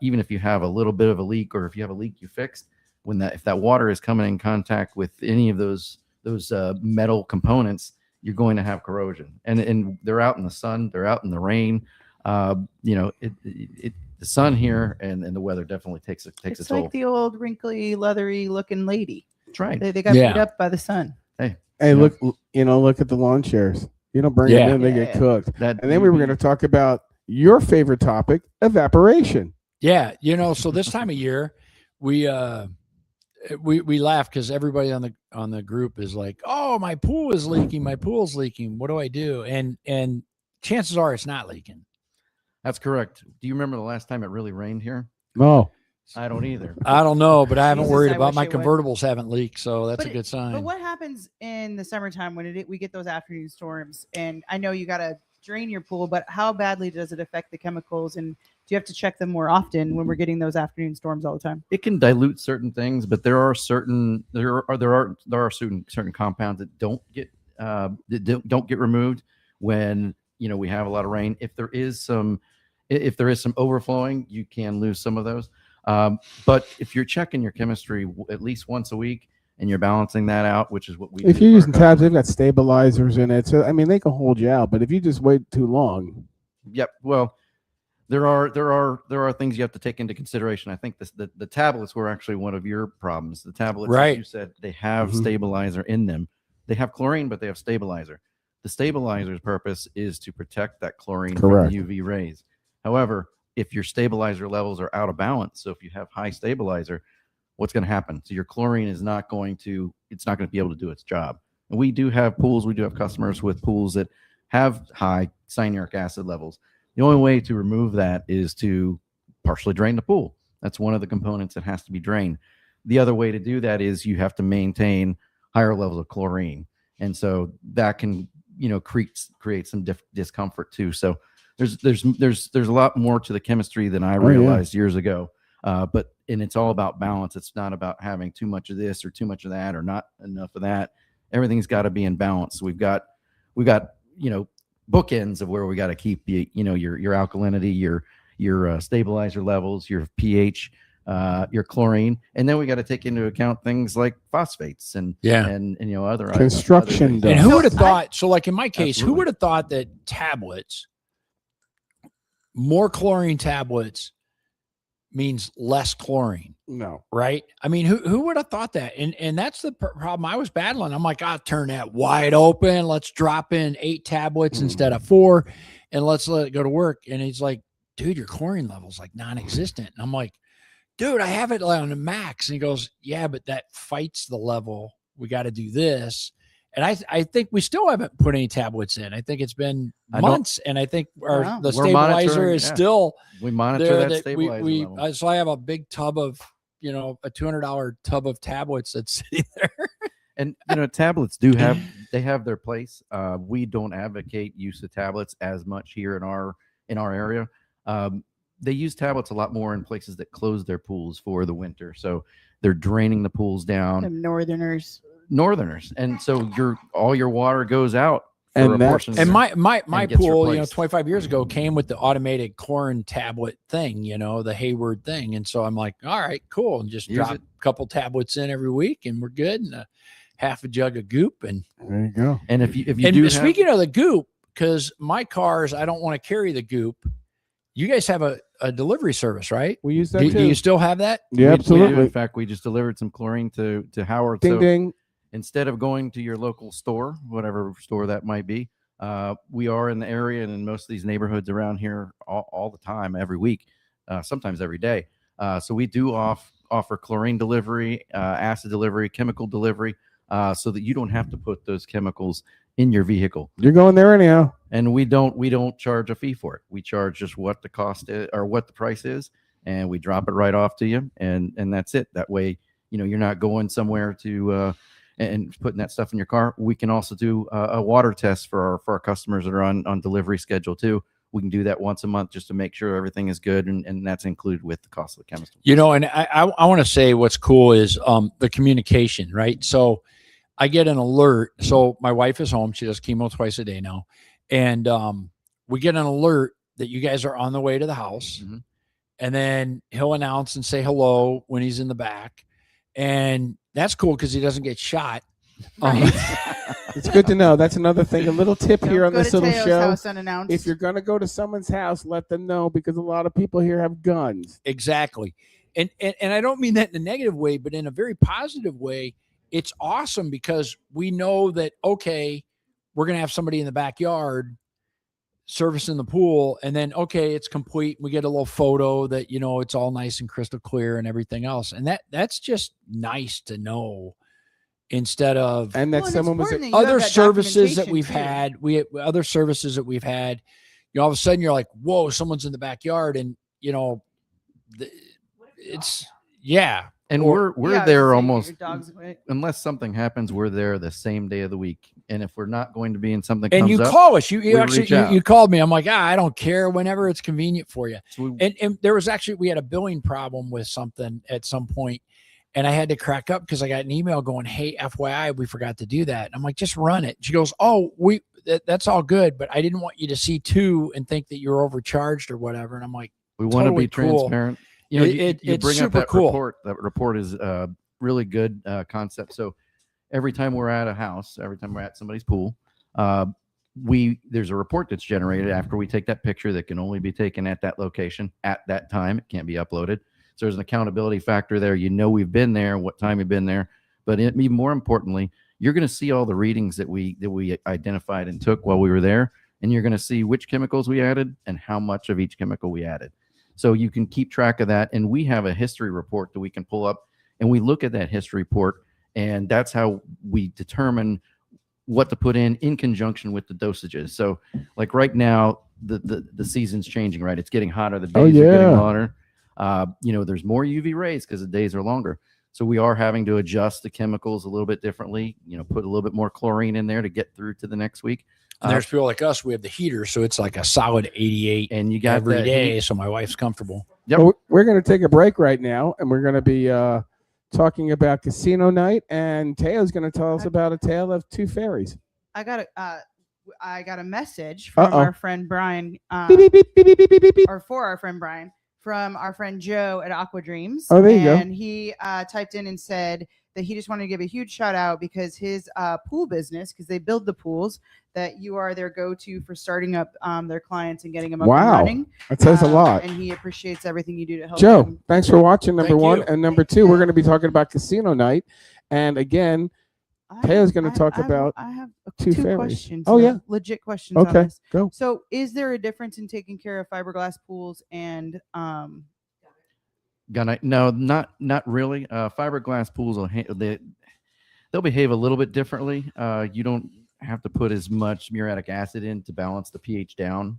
even if you have a little bit of a leak, or if you have a leak you fixed, if that water is coming in contact with any of those metal components, you're going to have corrosion. And they're out in the sun. They're out in the rain. You know, the sun here and the weather definitely takes a It's toll. like the old wrinkly, leathery looking lady. That's right. They got beat up by the sun. Hey, look at the lawn chairs. You don't bring them in, they get cooked. And then we were going to talk about your favorite topic, evaporation. Yeah, you know, so this time of year, we laugh because everybody on the group is like, "Oh, my pool is leaking. My pool's leaking. What do I do?" And chances are it's not leaking. That's correct. Do you remember the last time it really rained here? No. I don't either. I don't know, but I haven't Jesus, worried I about wish my it would. convertibles haven't leaked, so that's But a good sign. But what happens in the summertime when we get those afternoon storms? And I know you got to drain your pool, but how badly does it affect the chemicals? And do you have to check them more often when we're getting those afternoon storms all the time? It can dilute certain things, but there are certain compounds that don't get removed when we have a lot of rain. If there is some overflowing, you can lose some of those. But if you're checking your chemistry at least once a week and you're balancing that out, which is what we do. If you're using tabs, they've got stabilizers in it. So, I mean, they can hold you out. But if you just wait too long. Yep. Well, there are things you have to take into consideration. I think the tablets were actually one of your problems. The tablets, right? As you said, they have stabilizer in them. They have chlorine, but they have stabilizer. The stabilizer's purpose is to protect that chlorine from the UV rays. However, if your stabilizer levels are out of balance, so if you have high stabilizer, what's going to happen? So your chlorine is not going to be able to do its job. And we do have pools. We do have customers with pools that have high cyanuric acid levels. The only way to remove that is to partially drain the pool. That's one of the components that has to be drained. The other way to do that is you have to maintain higher levels of chlorine. And so that can, create some discomfort too. So there's a lot more to the chemistry than I realized years ago. But it's all about balance. It's not about having too much of this or too much of that or not enough of that. Everything's got to be in balance. We've got bookends of where we got to keep your alkalinity, your stabilizer levels, your pH, your chlorine, and then we got to take into account things like phosphates and other construction. And who would have thought? So, like in my case, who would have thought that more chlorine tablets means less chlorine? No. Right? I mean, who would have thought that? And that's the problem I was battling. I'm like, I'll turn that wide open. Let's drop in 8 tablets instead of 4 and let's let it go to work. And he's like, dude, your chlorine level's like non-existent. And I'm like, dude, I have it on the max. And he goes, yeah, but that fights the level. We got to do this. And I think we still haven't put any tablets in. I think it's been months, and I think the stabilizer is still. We monitor that stabilizer level. So I have a big tub of, a $200 tub of tablets that's sitting there. And tablets they have their place. We don't advocate use of tablets as much here in our area. They use tablets a lot more in places that close their pools for the winter. So they're draining the pools down. The northerners. Northerners, and so all your water goes out. For And a portion of And it my gets pool, replaced. 25 years ago came with the automated chlorine tablet thing, the Hayward thing. And so I'm like, all right, cool. And just Use drop it. a couple tablets in every week and we're good. And half a jug of goop. And There you go. And if you and do speaking of the goop, because my cars, I don't want to carry the goop. You guys have a delivery service, right? We use that Do too. you still have that? Yeah, we do. absolutely. In fact, we just delivered some chlorine to Howard. Ding so ding. Instead of going to your local store, whatever store that might be, we are in the area and in most of these neighborhoods around here all the time, every week, sometimes every day. So we do offer chlorine delivery, acid delivery, chemical delivery, so that you don't have to put those chemicals in your vehicle. You're going there anyhow. And we don't charge a fee for it. We charge just what the cost is or what the price is, and we drop it right off to you, and that's it. That way, you're not going somewhere to and putting that stuff in your car. We can also do a water test for our customers that are on delivery schedule too. We can do that once a month just to make sure everything is good, and that's included with the cost of the chemistry. And I want to say what's cool is the communication, right? So I get an alert. So my wife is home. She does chemo twice a day now. And we get an alert that you guys are on the way to the house. Mm-hmm. And then he'll announce and say hello when he's in the back. And that's cool because he doesn't get shot. It's good to know. That's another thing. A little tip here on go this to little Teo's show. house unannounced. If you're going to go to someone's house, let them know, because a lot of people here have guns. Exactly. And I don't mean that in a negative way, but in a very positive way. It's awesome because we know that, okay, we're going to have somebody in the backyard servicing the pool, and then, okay, it's complete. We get a little photo that, it's all nice and crystal clear and everything else. And that's just nice to know, instead of and that someone was other services that we've had. Other services that we've had, all of a sudden you're like, whoa, someone's in the backyard. And, it's, yeah. And we're there almost, away. unless something happens, we're there the same day of the week. And if we're not going to be in something, and comes you up, call us, you actually reach out. you called me. I'm like, I don't care, whenever it's convenient for you. So And there was actually, we had a billing problem with something at some point, and I had to crack up because I got an email going, hey, FYI, we forgot to do that. And I'm like, just run it. She goes, oh, that's all good, but I didn't want you to see two and think that you're overcharged or whatever. And I'm like, we want to totally be cool. transparent. You bring up super that cool. report. That report is really good concept. So every time we're at a house, every time we're at somebody's pool, there's a report that's generated after we take that picture that can only be taken at that location at that time. It can't be uploaded. So there's an accountability factor there. We've been there, what time we've been there. But even more importantly, you're going to see all the readings that we identified and took while we were there, and you're going to see which chemicals we added and how much of each chemical we added. So you can keep track of that. And we have a history report that we can pull up, and we look at that history report, and that's how we determine what to put in conjunction with the dosages. So like right now, the season's changing, right? It's getting hotter. The days are getting hotter. There's more UV rays because the days are longer. So we are having to adjust the chemicals a little bit differently, put a little bit more chlorine in there to get through to the next week. And there's people like us, we have the heater, so it's like a solid 88 and you got every that day, heat. so my wife's comfortable. Yep. Well, we're going to take a break right now, and we're going to be talking about casino night, and Teo's going to tell us about a tale of two fairies. I got a message from our friend Brian, or for our friend Brian, from our friend Joe at Aqua Dreams. Oh, there you go. And he typed in and said that he just wanted to give a huge shout out because his pool business, because they build the pools, that you are their go-to for starting up their clients and getting them up and running. That says a lot. And he appreciates everything you do to help Joe, them. thanks for watching, number Thank one. you. And number two, we're going to be talking about casino night. And again, Teo's going to talk about I have two two fairies. questions. Oh, yeah. Legit questions on Okay, this. go. So is there a difference in taking care of fiberglass pools and Gunite? No, not really. Fiberglass pools they'll behave a little bit differently. You don't have to put as much muriatic acid in to balance the pH down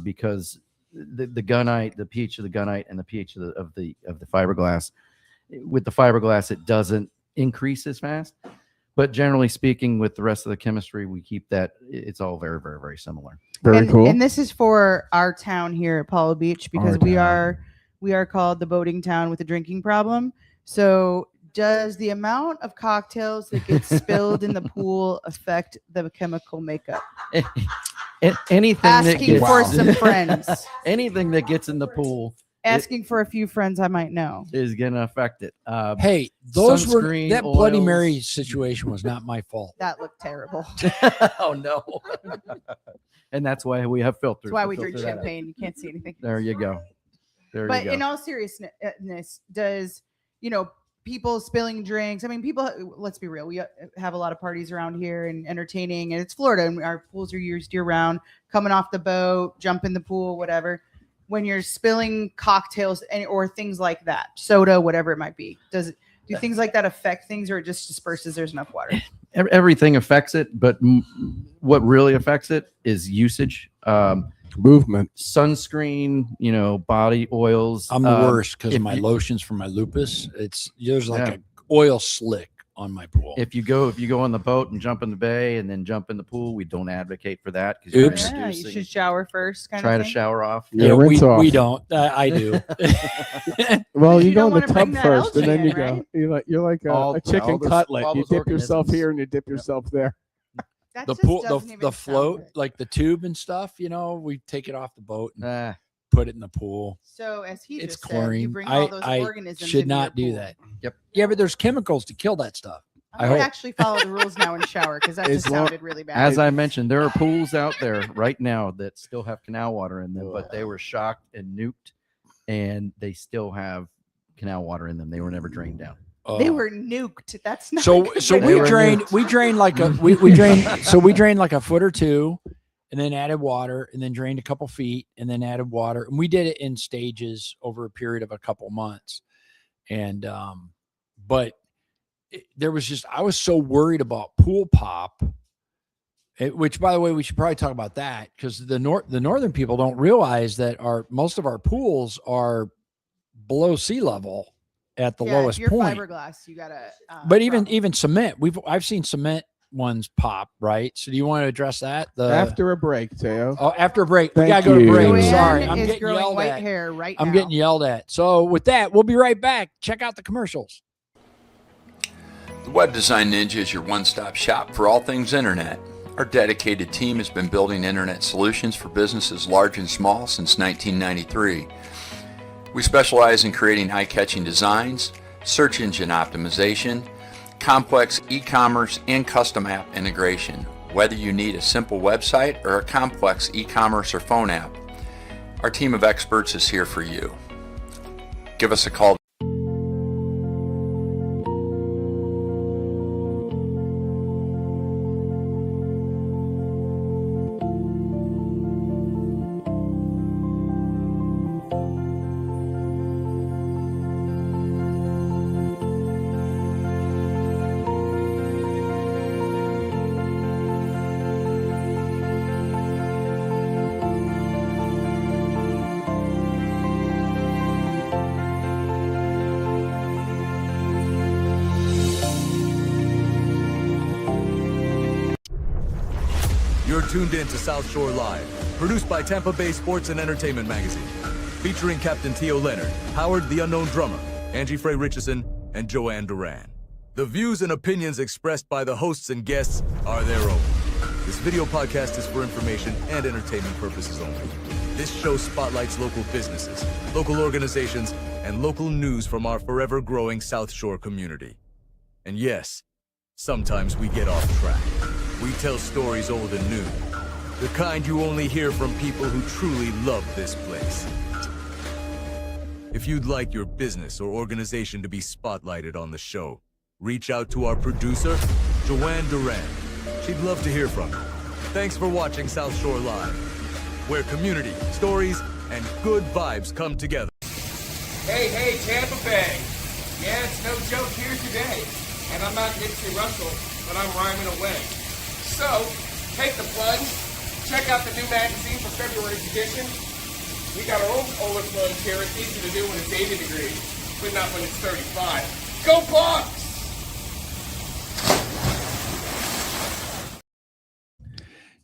because the gunite, the pH of the gunite, and the pH of the fiberglass. With the fiberglass, it doesn't increase as fast. But generally speaking, with the rest of the chemistry, we keep that. It's all very, very, very similar. Very cool. And this is for our town here at Apollo Beach because we are called the boating town with a drinking problem. So Does the amount of cocktails that get spilled in the pool affect the chemical makeup? Anything that Asking gets, for some friends. anything that gets in the pool Asking for a few friends I might know. is gonna affect it. Hey, those were sunscreen, that Bloody oils. Mary situation was not my fault. That looked terrible. Oh no. And that's why we have filters. That's why to we drink filter that out. champagne. You can't see anything. There you go. There But you go. in all seriousness, does, people spilling drinks? I mean, people, let's be real. We have a lot of parties around here and entertaining, and it's Florida, and our pools are used year round. Coming off the boat, jump in the pool, whatever. When you're spilling cocktails or things like that, soda, whatever it might be, do things like that affect things, or it just disperses? There's enough water. Everything affects it, but what really affects it is usage. Movement, sunscreen, body oils. I'm the worst because my lotions for my lupus. There's like a oil slick on my pool. If you go on the boat and jump in the bay and then jump in the pool, we don't advocate for that. Oops. Yeah, you should shower first. Try to shower off. Yeah, rinse off. we don't. I do. Well, you go don't in the wanna bring tub that first, and then algae you in, go. right? You're like All a chicken those- cutlet. all You those dip yourself organisms. here and you dip yourself there. That The just pool, doesn't even the sound float, good. like the tube and stuff. We take it off the boat and Ah, put it in the pool. So as he It's just said, you chlorine. bring all those I organisms should into your not do pool. that. Yep. Yeah, but there's chemicals to kill that stuff. I I might hope. actually follow the rules now and shower because that As just long- sounded really bad. as I mentioned, there are pools out there right now that still have canal water in them, but they were shocked and nuked, and they still have canal water in them. They were never drained down. They were nuked. That's not So good so radio. we were drained nuked. we drained like a we drained so we drained like a foot or two, and then added water, and then drained a couple feet, and then added water, and we did it in stages over a period of a couple months. And but there was just, I was so worried about pool pop, which, by the way, we should probably talk about that, because the northern people don't realize that most of our pools are below sea level at the lowest your point. fiberglass, you gotta. But even cement, I've seen cement ones pop, right? So do you want to address that? After a break, Teo. Oh, after a break. We Thank gotta go to you. break. Joanne Sorry, I'm is getting growing yelled white at. hair right I'm now. getting yelled at. So with that, we'll be right back. Check out the commercials. The Web Design Ninja is your one-stop shop for all things internet. Our dedicated team has been building internet solutions for businesses large and small since 1993. We specialize in creating eye-catching designs, search engine optimization, complex e-commerce, and custom app integration. Whether you need a simple website or a complex e-commerce or phone app, our team of experts is here for you. Give us a call. You're tuned in to South Shore Live, produced by Tampa Bay Sports and Entertainment Magazine, featuring Captain Theo Leonard, Howard the Unknown Drummer, Angie Frey Richardson, and Joanne Duran. The views and opinions expressed by the hosts and guests are their own. This video podcast is for information and entertainment purposes only. This show spotlights local businesses, local organizations, and local news from our forever growing South Shore community. And yes, sometimes we get off track. We tell stories old and new, the kind you only hear from people who truly love this place. If you'd like your business or organization to be spotlighted on the show, reach out to our producer, Joanne Duran. She'd love to hear from you. Thanks for watching South Shore Live, where community, stories, and good vibes come together. Hey, Tampa Bay. Yeah, it's no joke here today. And I'm not Nipsey Russell, but I'm rhyming away. So, take the plunge. Check out the new magazine for February's edition. We got our own overflowing here. It's easy to do when it's 80 degrees, but not when it's 35. Go Bucks!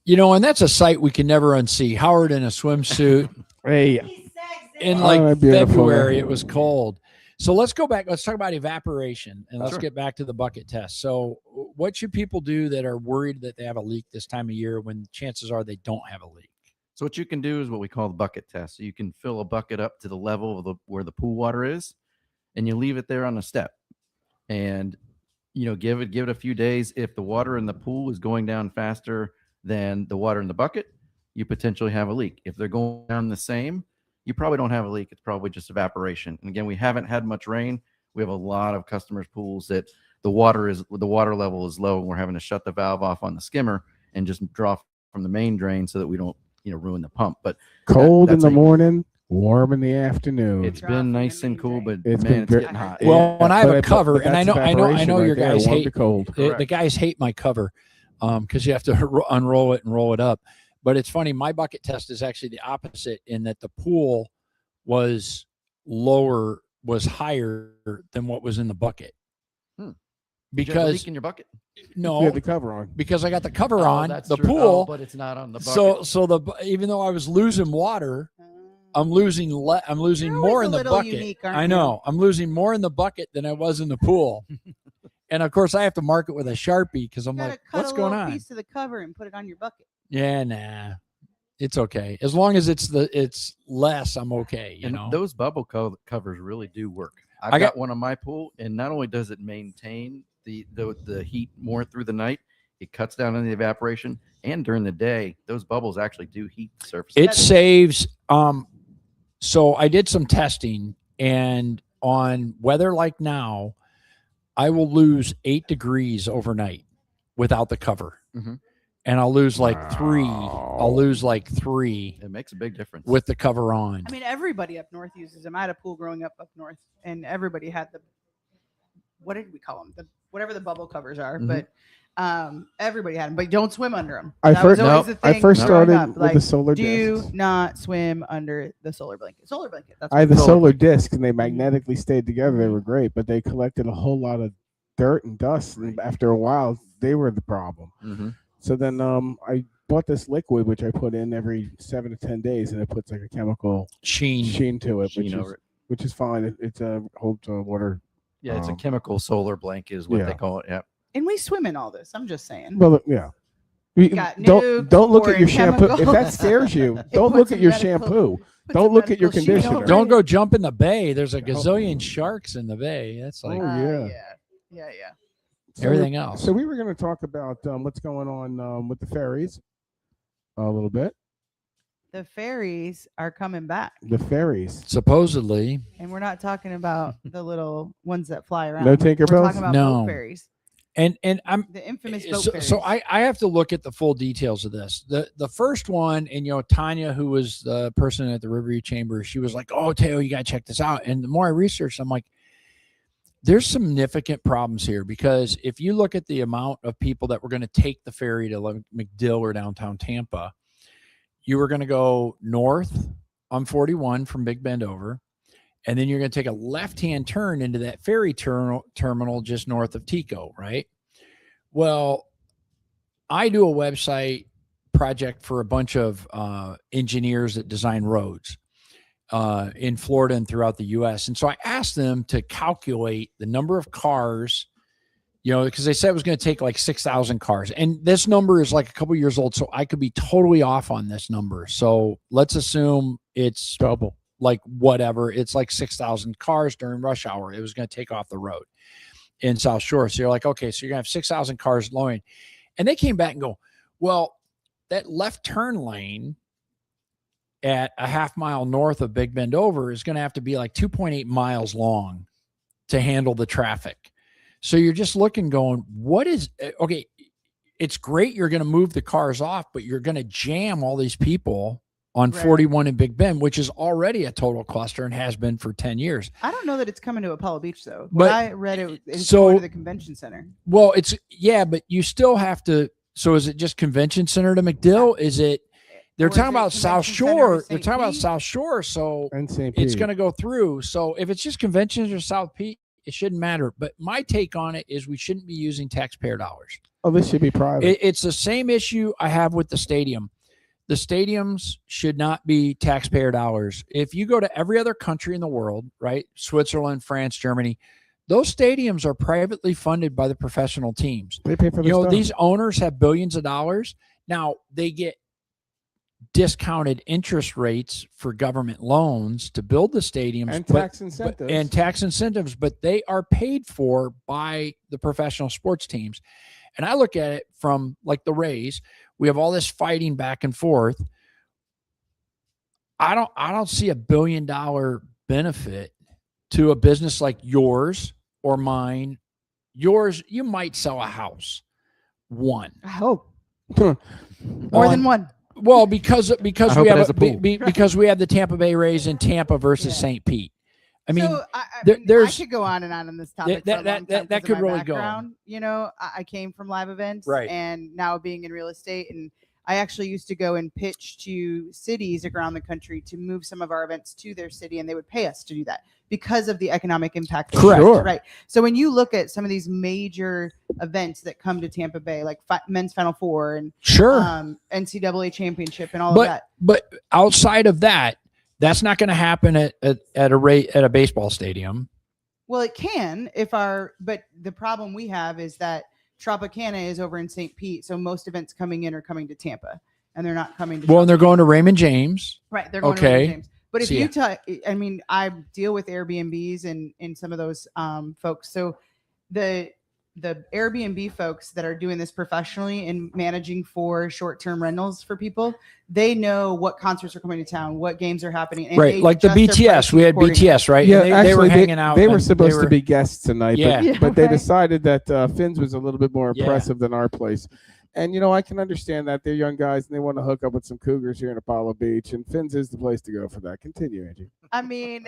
And that's a sight we can never unsee. Howard in a swimsuit. Hey. In Oh, like my beautiful. February, it was cold. So let's go back. Let's talk about evaporation, and let's Sure. get back to the bucket test. So what should people do that are worried that they have a leak this time of year when chances are they don't have a leak? So what you can do is what we call the bucket test. So you can fill a bucket up to the level of where the pool water is, and you leave it there on a step, and give it a few days. If the water in the pool is going down faster than the water in the bucket, you potentially have a leak. If they're going down the same, you probably don't have a leak. It's probably just evaporation. And again, we haven't had much rain. We have a lot of customers' pools that the water level is low, and we're having to shut the valve off on the skimmer and just draw from the main drain so that we don't ruin the pump. But Cold in that's the a- morning, warm in the afternoon. It's been nice and cool, but It's man, been it's very- getting hot. Well, when I have but a it- cover, but and I that's know evaporation your right there, guys warm hate to cold. the guys hate my cover because you have to unroll it and roll it up. But it's funny, my bucket test is actually the opposite in that the pool was higher than what was in the bucket. Did you have a Because leak in your bucket? no, You had the cover on. because I got the cover Oh, on that's the true. pool, Oh, but it's not on the bucket. so even though I was losing water, I'm losing I'm losing You're more always in a the little bucket. unique, aren't I you? know I'm losing more in the bucket than I was in the pool. And of course, I have to mark it with a Sharpie because I'm You gotta like, cut what's a going little on? piece of the cover and put it on your bucket. Yeah, nah, it's okay as long as it's less. I'm okay. You And know, those bubble covers really do work. I I've got- got one on my pool, and not only does it maintain the heat more through the night, it cuts down on the evaporation, and during the day, those bubbles actually do heat the surface. it saves. So I did some testing, and on weather like now, I will lose 8 degrees overnight without the cover. Mhm. And I'll lose like 3. I'll lose like 3 It makes a big difference. with the cover on. I mean, everybody up north uses them. I had a pool growing up north, and everybody had what did we call them? Whatever the bubble covers are, Mhm. but everybody had them. But don't swim under them. I That was first- always no, the I thing. first growing started up. with Like, the solar do discs. not swim under the solar blanket. Solar blanket. That's I had what the it's solar called. discs, and they magnetically stayed together. They were great, but they collected a whole lot of dirt and dust. And after a while, they were the problem. Mhm. So then I bought this liquid, which I put in every 7 to 10 days, and it puts like a chemical Sheen. to it, Sheen over it. which is fine. It's holds water. Yeah, it's a chemical solar blanket is what yeah. they call it. Yeah. And we swim in all this. I'm just saying. Well, yeah. Got nukes, Don't look at pouring your shampoo. If that chemicals. scares you, It don't puts look a at your medical- shampoo. puts Don't a look at your medical sheet conditioner. over Don't it. go jump in the bay. There's a gazillion sharks in the bay. That's like Oh, Yeah. everything else. So we were going to talk about what's going on with the ferries a little bit. The ferries are coming back, The ferries. Supposedly, and we're not talking about the little ones that fly around. No We're Tinkerbells? talking about No. boat ferries. and I'm The infamous boat so, ferries. so I have to look at the full details of this. The first one, and Tanya, who was the person at the Riverview Chamber, she was like, "Oh, Teo, you gotta check this out." And the more I researched, I'm like, there's significant problems here because if you look at the amount of people that were going to take the ferry to McDill or downtown Tampa, you were going to go north on 41 from Big Bend over, and then you're going to take a left-hand turn into that ferry terminal just north of Tico, right? Well, I do a website project for a bunch of engineers that design roads in Florida and throughout the U.S. And so I asked them to calculate the number of cars, because they said it was going to take like 6,000 cars. And this number is like a couple years old, so I could be totally off on this number. So let's assume it's double, like whatever. It's like 6,000 cars during rush hour. It was going to take off the road in South Shore. So you're like, okay, so you're going to have 6,000 cars loading. And they came back and go, well, that left turn lane at a half mile north of Big Bend over is going to have to be like 2.8 miles long to handle the traffic. So you're just looking going, okay, it's great you're going to move the cars off, but you're going to jam all these people on 41 in Big Bend, which is already a total cluster and has been for 10 years. I don't know that it's coming to Apollo Beach though. But- But I read it's so- going to the convention center. Well, but you still have to. So is it just convention center to McDill? Is it, they're Or is talking it about South convention center to Shore. They're St. talking about Pete? South Shore. So And St. it's Pete. going to go through. So if it's just conventions or South Pete, it shouldn't matter. But my take on it is we shouldn't be using taxpayer dollars. Oh, this should be private. It's the same issue I have with the stadium. the stadiums should not be taxpayer dollars. If you go to every other country in the world, right? Switzerland, France, Germany, those stadiums are privately funded by the professional teams. They pay for the stuff. These owners have billions of dollars. Now they get discounted interest rates for government loans to build the stadiums and tax incentives. But they are paid for by the professional sports teams. And I look at it from like the Rays. We have all this fighting back and forth. I don't see $1 billion benefit to a business like yours or mine. Yours, you might sell a house. One. I hope. More than one. Well, because we have because we have the Tampa Bay Rays in Tampa versus St. Pete. I mean, so, there's I could go on and on this topic. That could really go. I came from live events, right, and now being in real estate, and I actually used to go and pitch to cities around the country to move some of our events to their city, and they would pay us to do that because of the economic impact. Correct. Sure. Right. So when you look at some of these major events that come to Tampa Bay, like men's Final Four and NCAA championship and all of that. But outside of that, that's not going to happen at a baseball stadium. Well, it can but the problem we have is that Tropicana is over in St. Pete, so most events coming in are coming to Tampa, and they're not coming to. Well, and they're going to Raymond James. Right, they're going to Raymond James. But if I deal with Airbnbs and some of those folks. So the Airbnb folks that are doing this professionally and managing for short-term rentals for people, they know what concerts are coming to town, what games are happening. And right, like the BTS. We had BTS, right? Yeah, they were hanging out. They were supposed to be guests tonight, but they right. decided that Finn's was a little bit more impressive than our place. And, I can understand that. They're young guys, and they want to hook up with some cougars here in Apollo Beach, and Finn's is the place to go for that. Continue, Angie. I mean,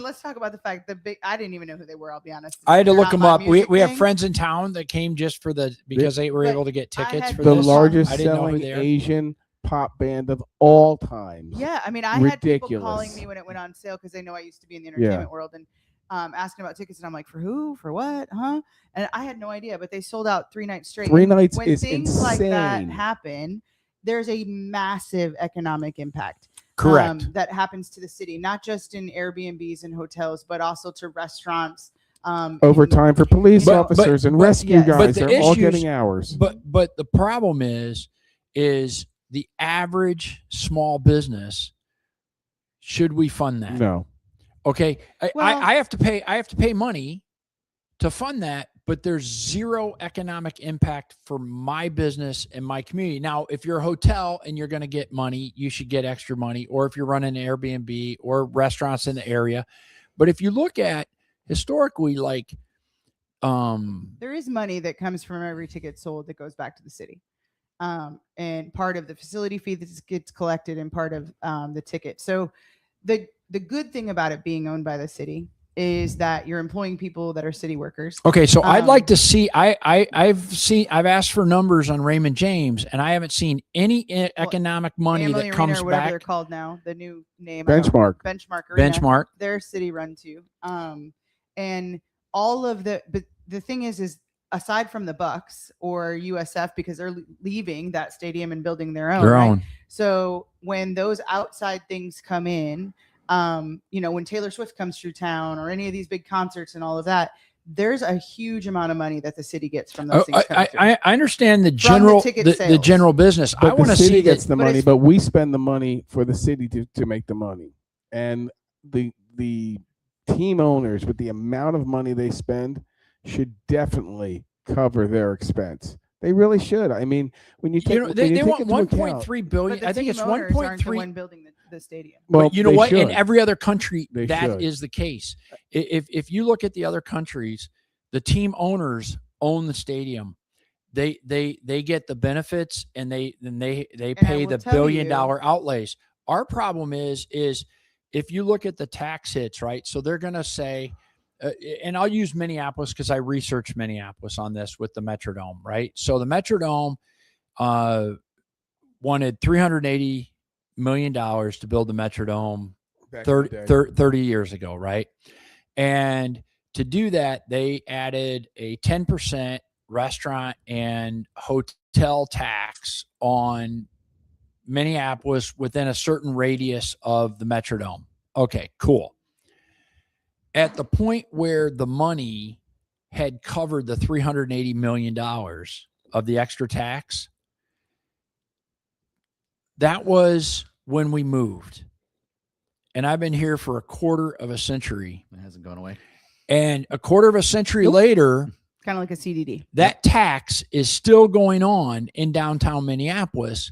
let's talk about the fact that I didn't even know who they were. I'll be honest. I had to look them up. We have friends in town that came just for because they were able to get tickets for the this. largest selling Asian pop band of all time. Yeah, I had people calling me when it went on sale because they know I used to be in the entertainment world and asking about tickets, and I'm like, for who? For what? Huh? And I had no idea, but they sold out 3 nights straight. 3 nights when is things insane. like that happen, there's a massive economic impact. Correct. That happens to the city, not just in Airbnbs and hotels, but also to restaurants. Overtime for police officers and rescue guys. They're all getting hours. But the problem is the average small business. Should we fund that? No. Okay. I have to pay money to fund that, but there's zero economic impact for my business and my community. Now, if you're a hotel and you're going to get money, you should get extra money, or if you're running an Airbnb or restaurants in the area. But if you look at historically, like there is money that comes from every ticket sold that goes back to the city. And part of the facility fee that gets collected and part of the ticket. So the good thing about it being owned by the city is that you're employing people that are city workers. Okay, so I'd like to see. I've asked for numbers on Raymond James, and I haven't seen any economic money that comes or whatever back. They're called now, the new name. Benchmark Arena. Benchmark. They're city run too. And all of but the thing is aside from the Bucks or USF, because they're leaving that stadium and building their own. Right? So when those outside things come in. When Taylor Swift comes through town or any of these big concerts and all of that, there's a huge amount of money that the city gets from those things. I understand the general business. But I want to see see gets the money, but we spend the money for the city to make the money. And the team owners, with the amount of money they spend, should definitely cover their expense. They really should. I mean, when you take, they want 1.3 billion. I think it's 1.3 building the stadium. Well, but you know what? In every other country, that is the case. If you look at the other countries, the team owners own the stadium. They get the benefits, and they pay the $1 billion outlays. Our problem is if you look at the tax hits, right? So they're going to say. And I'll use Minneapolis because I researched Minneapolis on this with the Metrodome, right? So the Metrodome wanted $380 million to build the Metrodome 30 years ago, right? And to do that, they added a 10% restaurant and hotel tax on Minneapolis within a certain radius of the Metrodome. Okay, cool. At the point where the money had covered the $380 million of the extra tax, that was when we moved. And I've been here for a quarter of a century. It hasn't gone away. And a quarter of a century later, kind of like a CDD. that tax is still going on in downtown Minneapolis.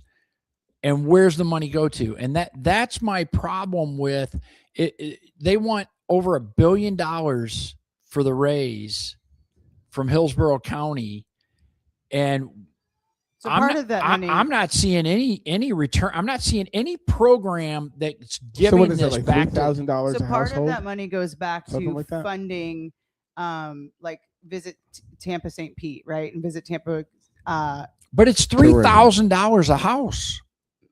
And where's the money go to? And that's my problem with it. They want over $1 billion for the raise from Hillsborough County. And So part of that money, I'm not seeing any return. I'm not seeing any program that's giving So what is this it, like back. $3,000 so a part household? of that money goes back Something to like that? funding, like Visit Tampa St. Pete, right? And Visit Tampa. But it's $3,000 a house.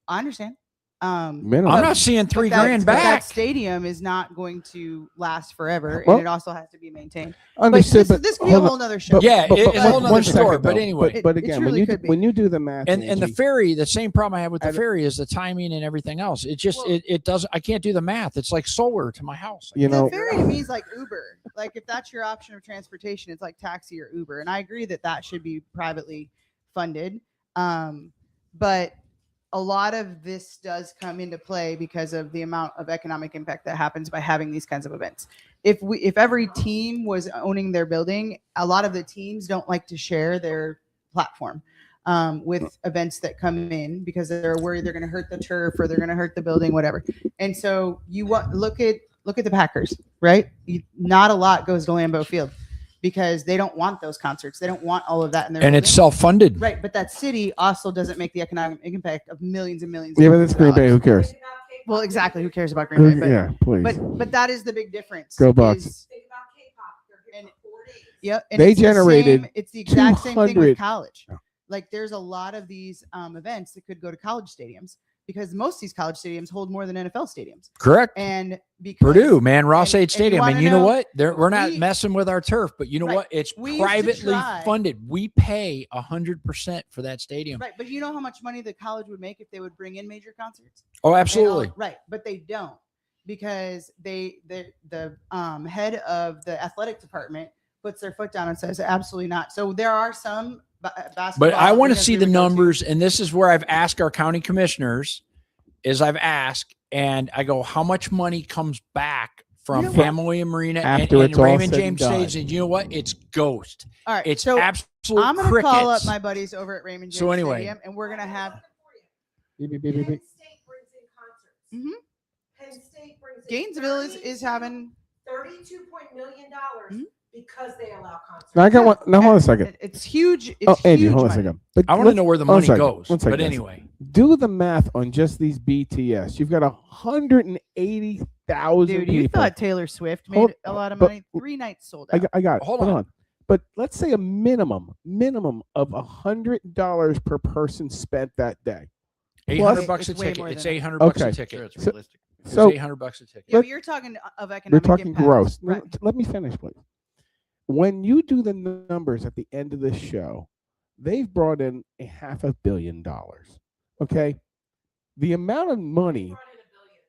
I understand. Minimum. I'm not seeing $3 grand but back. that stadium is not going to last forever, Well, and it also has to be maintained. Understood, but this could be a hold on. whole nother show. Yeah, it's a whole one nother second, story. But though. anyway, but again, truly could be. when you do the math, and the Angie, ferry, the same problem I have with the I don't- ferry is the timing and everything else. It just it doesn't. I can't do the math. It's like solar to my house. you know, the ferry to me is like Uber. Like if that's your option of transportation, it's like taxi or Uber. And I agree that should be privately funded. But a lot of this does come into play because of the amount of economic impact that happens by having these kinds of events. If every team was owning their building, a lot of the teams don't like to share their platform with events that come in because they're worried they're going to hurt the turf or they're going to hurt the building, whatever. And so look at the Packers, right? Not a lot goes to Lambeau Field because they don't want those concerts. They don't want all of that in their And building. it's self-funded. Right, but that city also doesn't make the economic impact of millions and millions. yeah, of but it's Green Bay. Who cares? Well, exactly. Who cares about Green Bay? But, Yeah, please. but that is the big difference. Go Bucks. Think about K-pop. They're here for 4 days. Yep. And They it's generated it's the exact same thing 200 with college. Like there's a lot of these events that could go to college stadiums because most of these college stadiums hold more than NFL stadiums. Correct. And because Purdue, man, Ross and- Age and Stadium. wanna And you know know- what? We're not we- messing with our turf, but you know Right. what? It's We used to privately try- funded. We pay 100% for that stadium. Right, but you know how much money the college would make if they would bring in major concerts? Oh, And all- absolutely. right, but they don't because the head of the athletic department puts their foot down and says absolutely not. So there are some basketball. But I want to arenas see we the would go to. numbers, and this is where I've asked our county commissioners, and I go, how much money comes back from You know what? Family and Marina After and it's all Raymond said James and done. Stadium? And you know what? It's ghost. All right, It's so absolute I'm gonna crickets. call up my buddies over at Raymond James So anyway. Stadium, and we're gonna have Beep, beep, beep, beep, Penn beep. State brings in concerts. Mhm. Penn State brings in Gainesville is having. $32 million Mhm. because they allow concerts. Now I got one. Now hold on a second. It's huge. It's Oh, Angie, huge hold on a money. second. But I want to let's- know where the one money second, goes. one second, But guys. anyway, Do the math on just these BTS. You've got 180,000 Dude, people. you thought Taylor Swift made Hold- a lot of but- money? 3 nights sold I out. got it. Hold Hold on. on. But let's say a minimum of $100 per person spent that day. $800 bucks a It's way ticket. more It's than that. $800 Okay. a ticket. It's So- realistic. It's So $800 a ticket. Yeah, Let- but you're talking of we're economic talking impact. gross. Right. Let me finish, please. When you do the numbers at the end of this show, they've brought in $500 million. Okay, the amount of money.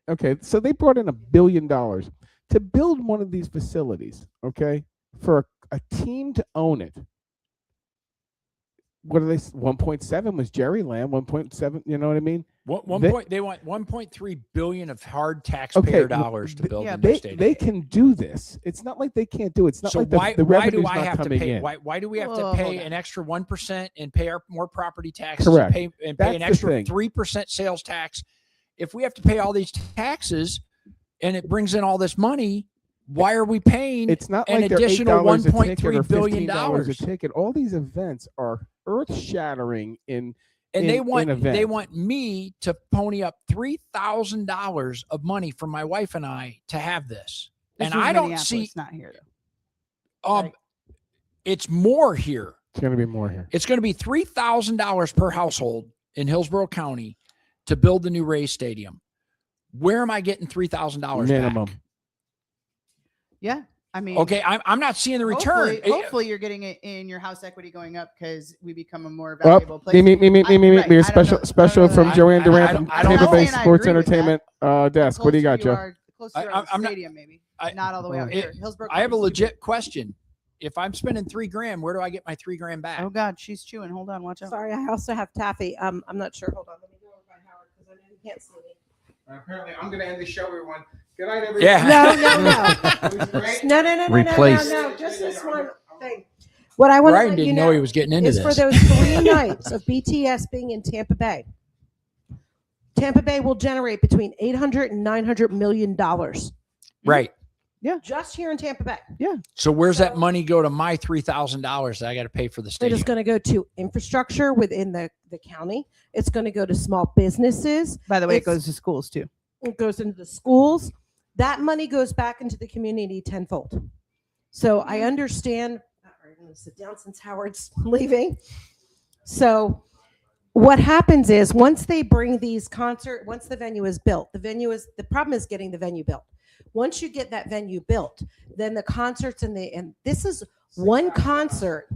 Okay, so they brought in $1 billion to build one of these facilities. Okay, for a team to own it. What are they? 1.7 was Jerry Lamb. 1.7. You know what I mean? They want 1.3 billion of hard taxpayer dollars to build a new stadium. They can do this. It's not like they can't do it. It's not So like why the do revenue's I not have to coming pay? in. Why do we have Whoa, to pay hold on. an extra 1% and pay our more property taxes? Correct. And pay That's an the extra thing. 3% sales tax. If we have to pay all these taxes, and it brings in all this money, why are we paying? It's not an like they're additional $8 a ticket or $1.3 billion $15 a ticket. All these events are earth-shattering in And in, they in want events. me to pony up $3,000 of money from my wife and I to have this. This And was I don't Minneapolis, see not here though. um it's more here. It's going to be more here. It's going to be $3,000 per household in Hillsborough County to build the new Rays Stadium. Where am I getting $3,000 Minimum. back? Yeah, I mean, Okay, I'm not seeing the return. Hopefully you're getting it in your house equity going up because we become a more Well, valuable place. me. Special from Joanne Durant from I don't Tampa Bay know. Sports I agree with Entertainment desk. What do you got, Joe? Close to our stadium, maybe. Not all the way out here. Hillsborough. I have a legit question. If I'm spending $3,000, where do I get my $3,000 back? Oh God, she's chewing. Hold on, watch out. Sorry, I also have taffy. I'm not sure. Hold on, let me go over by Howard because I know you can't see me. Apparently, I'm going to end the show, everyone. Good night, everyone. Yeah. No. Replaced. No. Just this one thing. What I want Ryan to let didn't you know know he was getting into is this. for those 3 nights of BTS being in Tampa Bay. Tampa Bay will generate between $800 and $900 million. Right. Yeah. Just here in Tampa Bay. Yeah. So where's that money go to my $3,000 that I got to pay for the It stadium? is going to go to infrastructure within the county. It's going to go to small businesses. By the way, it goes to schools too. It goes into the schools. That money goes back into the community tenfold. So I understand. All right, I'm going to sit down since Howard's leaving. So what happens is once they bring these once the venue is built, the problem is getting the venue built. Once you get that venue built, then the concerts and this is one concert.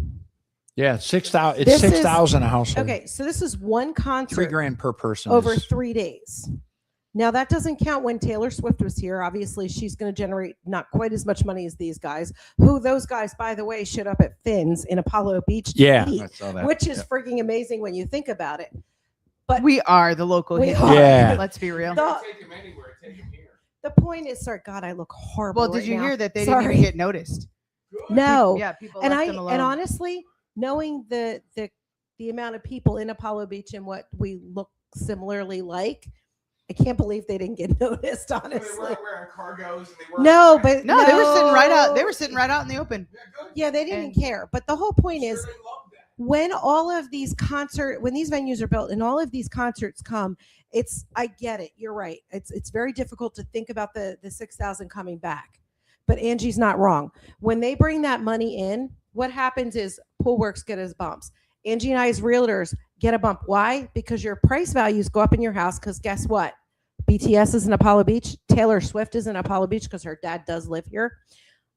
Yeah, 6,000. It's 6,000 a household. Okay, so this is one concert. $3,000 per person over is- 3 days. Now that doesn't count when Taylor Swift was here. Obviously, she's going to generate not quite as much money as these guys. Who those guys, by the way, showed up at Finn's in Apollo Beach, Yeah, eat, I saw that. which is freaking amazing when you think about it. But we are the local hit. Yeah. Let's be real. The point is, sorry, God, I look horrible. Well, did right you now. hear that they Sorry. didn't even get noticed? No. Yeah, people and left I them alone. and honestly, knowing the amount of people in Apollo Beach and what we look similarly like, I can't believe they didn't get noticed. Honestly, They weren't wearing cargos. And they weren't no, but No, they were sitting right out. They were sitting right out in the open. Yeah, they didn't care. But the whole point is, when all of these when these venues are built and all of these concerts come, I get it. You're right. It's very difficult to think about the 6,000 coming back. But Angie's not wrong. When they bring that money in, what happens is Poolwerx get his bumps. Angie and I as realtors get a bump. Why? Because your price values go up in your house because guess what? BTS is in Apollo Beach. Taylor Swift is in Apollo Beach because her dad does live here.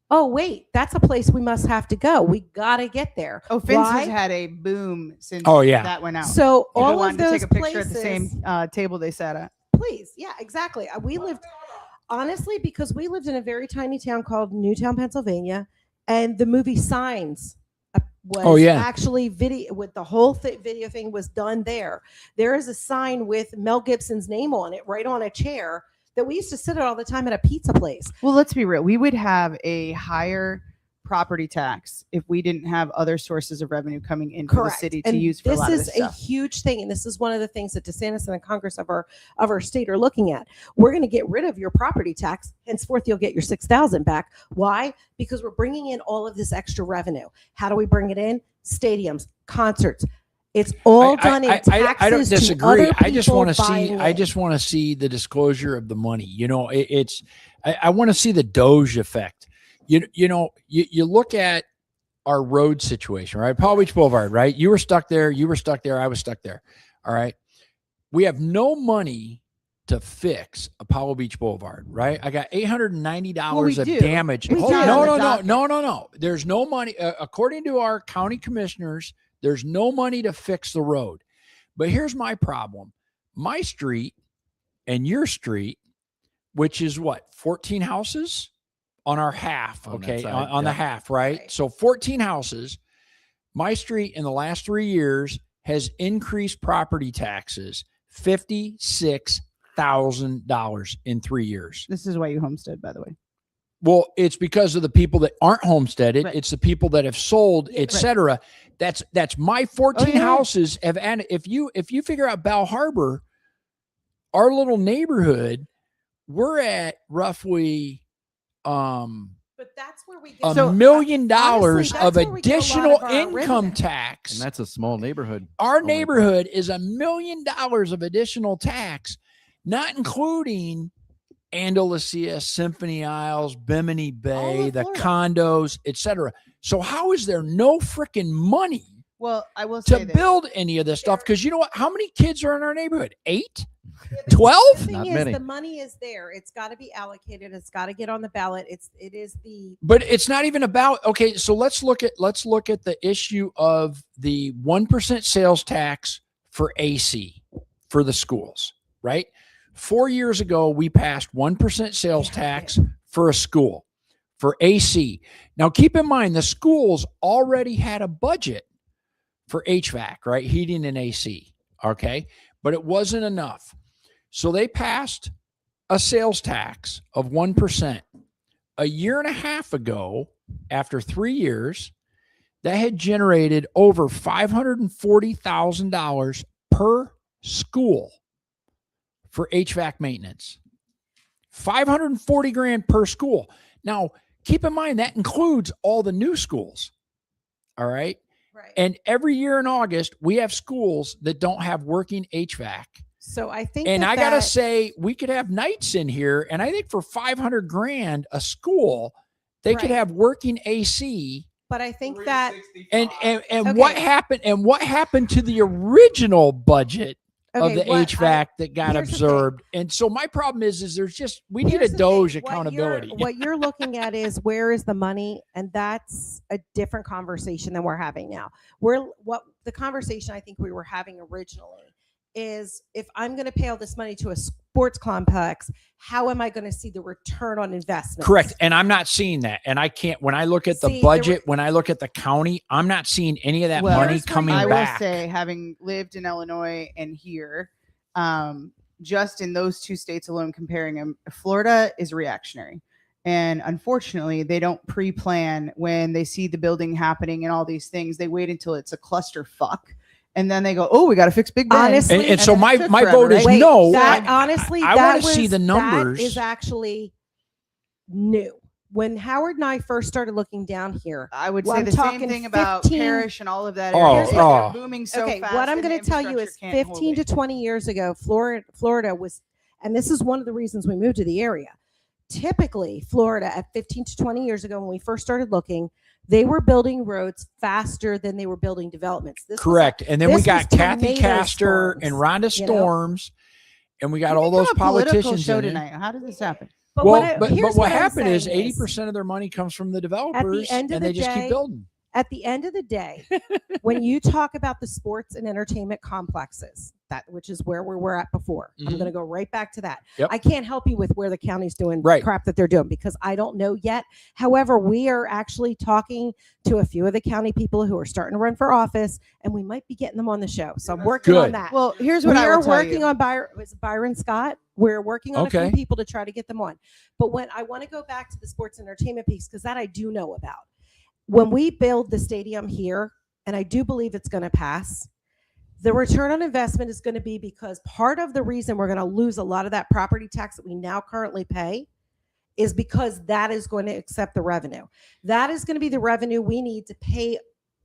Oh, wait, that's a place we must have to go. We got to get there. Oh, Finn's Why? has had a boom since that went out. So People all of wanted to those take a picture places, at the same table they sat at. Please. Yeah, exactly. We lived, honestly, because we lived in a very tiny town called Newtown, Pennsylvania, and the movie Signs was actually video with the whole video thing was done there. There is a sign with Mel Gibson's name on it right on a chair that we used to sit at all the time at a pizza place. Well, let's be real. We would have a higher property tax if we didn't have other sources of revenue coming into the city to use for a lot of this This is a huge thing, and this is one of the things that DeSantis and the Congress of our state are looking at. We're going to get rid of your property tax. Henceforth, you'll get your 6,000 back. Why? Because we're bringing in all of this extra revenue. How do we bring it in? Stadiums, concerts. It's all done in taxes. I don't to disagree. other I just people want to see. buying I in. just want to see the disclosure of the money. You know, I want to see the Doge effect. You look at our road situation, right? Palm Beach Boulevard, right? You were stuck there. You were stuck there. I was stuck there. All right. We have no money to fix Apollo Beach Boulevard, right? I got $890 of damage. No. There's no money. According to our county commissioners, there's no money to fix the road. But here's my problem. My street and your street, which is what, 14 houses on our half, okay? On the half, right? So 14 houses. My street in the last 3 years has increased property taxes $56,000 in 3 years. This is why you homestead, by the way. Well, it's because of the people that aren't homesteaded. Right. It's the people that have sold, etc. Right. That's my 14 houses have. And if you figure out Bell Harbor, our little neighborhood, we're at roughly but that's where we get $1 million of additional income tax. And that's a small neighborhood. Our neighborhood is $1 million of additional tax, not including Andalusia, Symphony Isles, Bimini Bay, the condos, etc. So how is there no freaking money Well, I will say to build any of this stuff? Because you know what? How many kids are in our neighborhood? 8? 12? The thing Not is, many. the money is there. It's got to be allocated. It's got to get on the ballot. It is the. But it's not even about, okay, so let's look at the issue of the 1% sales tax for AC for the schools, right? 4 years ago, we passed 1% sales tax for a school for AC. Now, keep in mind, the schools already had a budget for HVAC, right? Heating and AC, okay? But it wasn't enough. So they passed a sales tax of 1%. A year and a half ago, after 3 years, that had generated over $540,000 per school for HVAC maintenance. 540 grand per school. Now, keep in mind that includes all the new schools. All right. Right. And every year in August, we have schools that don't have working HVAC. So I think, and I gotta say, we could have nights in here, and I think for 500 grand a school, they could have working AC. But I think that And Okay. what happened? And what happened to the original budget of Okay, the what HVAC that got here's the thing. absorbed? And so my problem is there's just we need Here's a the Doge thing. accountability. What you're looking at is where is the money, and that's a different conversation than we're having now. What the conversation I think we were having originally is, if I'm going to pay all this money to a sports complex, how am I going to see the return on investment? Correct. And I'm not seeing that. And I can't, when I look at the See, budget, when I look at the county, I'm not seeing any of that money coming I back. will say, having lived in Illinois and here, just in those two states alone, comparing them, Florida is reactionary. And unfortunately, they don't pre-plan when they see the building happening and all these things. They wait until it's a clusterfuck. And then they go, oh, we got to fix Big Ben. Honestly, and so my took my forever, vote is right? Wait, no. that honestly, I that want to see was- the numbers. That is actually new. When Howard and I first started looking down here, I would well, say I'm the same talking thing about 15 Parrish and all of that. Oh, area. oh. They're booming so okay, fast. what I'm and going to tell you is infrastructure can't hold 15 to it. 20 years ago, Florida was, and this is one of the reasons we moved to the area. Typically, Florida at 15 to 20 years ago, when we first started looking, they were building roads faster than they were building developments. This was Correct. And then we this got was Kathy tornado Castor storms, and Rhonda you know? Storms, and we got You all become those a political politicians show in it. tonight. How did this happen? But Well, what, but here's what I'm happened is saying 80% of their money comes from the at developers, the end of and the they just day, keep building. At the end of the day, when you talk about the sports and entertainment complexes, that which is where we were at before, I'm Mhm. going to go right back to that. Yep. I can't help you with where the county's doing Right. crap that they're doing because I don't know yet. However, we are actually talking to a few of the county people who are starting to run for office, and we might be getting them on the show. So I'm working on Good. that. Well, here's what we I are will tell working you. on Byron Scott. We're working on a Okay. few people to try to get them on. But when I want to go back to the sports entertainment piece, because that I do know about. When we build the stadium here, and I do believe it's going to pass, the return on investment is going to be because part of the reason we're going to lose a lot of that property tax that we now currently pay is because that is going to accept the revenue. That is going to be the revenue we need to pay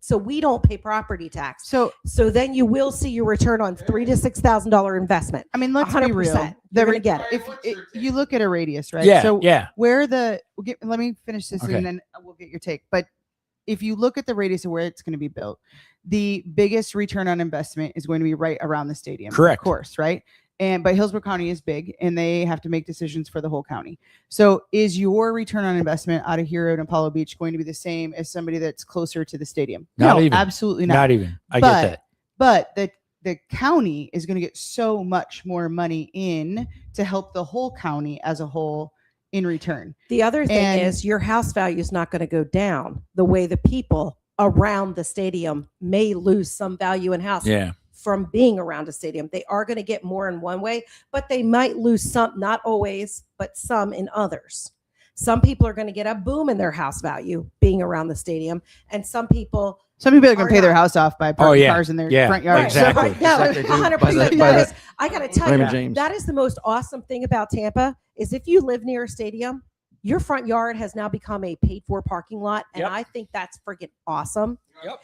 so we don't pay property tax. So then you will see your return on $3,000 to $6,000 investment. I mean, let's be 100%. real. You're The gonna get it. If you look at a radius, right? Yeah, So yeah. where let me finish this Okay. and then we'll get your take. But if you look at the radius of where it's going to be built, the biggest return on investment is going to be right around the stadium. Correct. Of course, right? But Hillsborough County is big and they have to make decisions for the whole county. So is your return on investment out of here in Apollo Beach going to be the same as somebody that's closer to the stadium? Not no, even. absolutely not. Not even. I But- get that. But the county is going to get so much more money in to help the whole county as a whole in return. The other thing And- is your house value is not going to go down the way the people around the stadium may lose some value in house Yeah. from being around a stadium. They are going to get more in one way, but they might lose some, not always, but some in others. Some people are going to get a boom in their house value being around the stadium, and some people are going to are pay their not. house off by parking yeah. cars in their Yeah. front yard. Exactly. No, Like they do 100%. by the- That is, I got to tell Raymond you, James. that is the most awesome thing about Tampa is if you live near a stadium, your front yard has now become a paid for parking lot. And Yep. I think that's freaking awesome.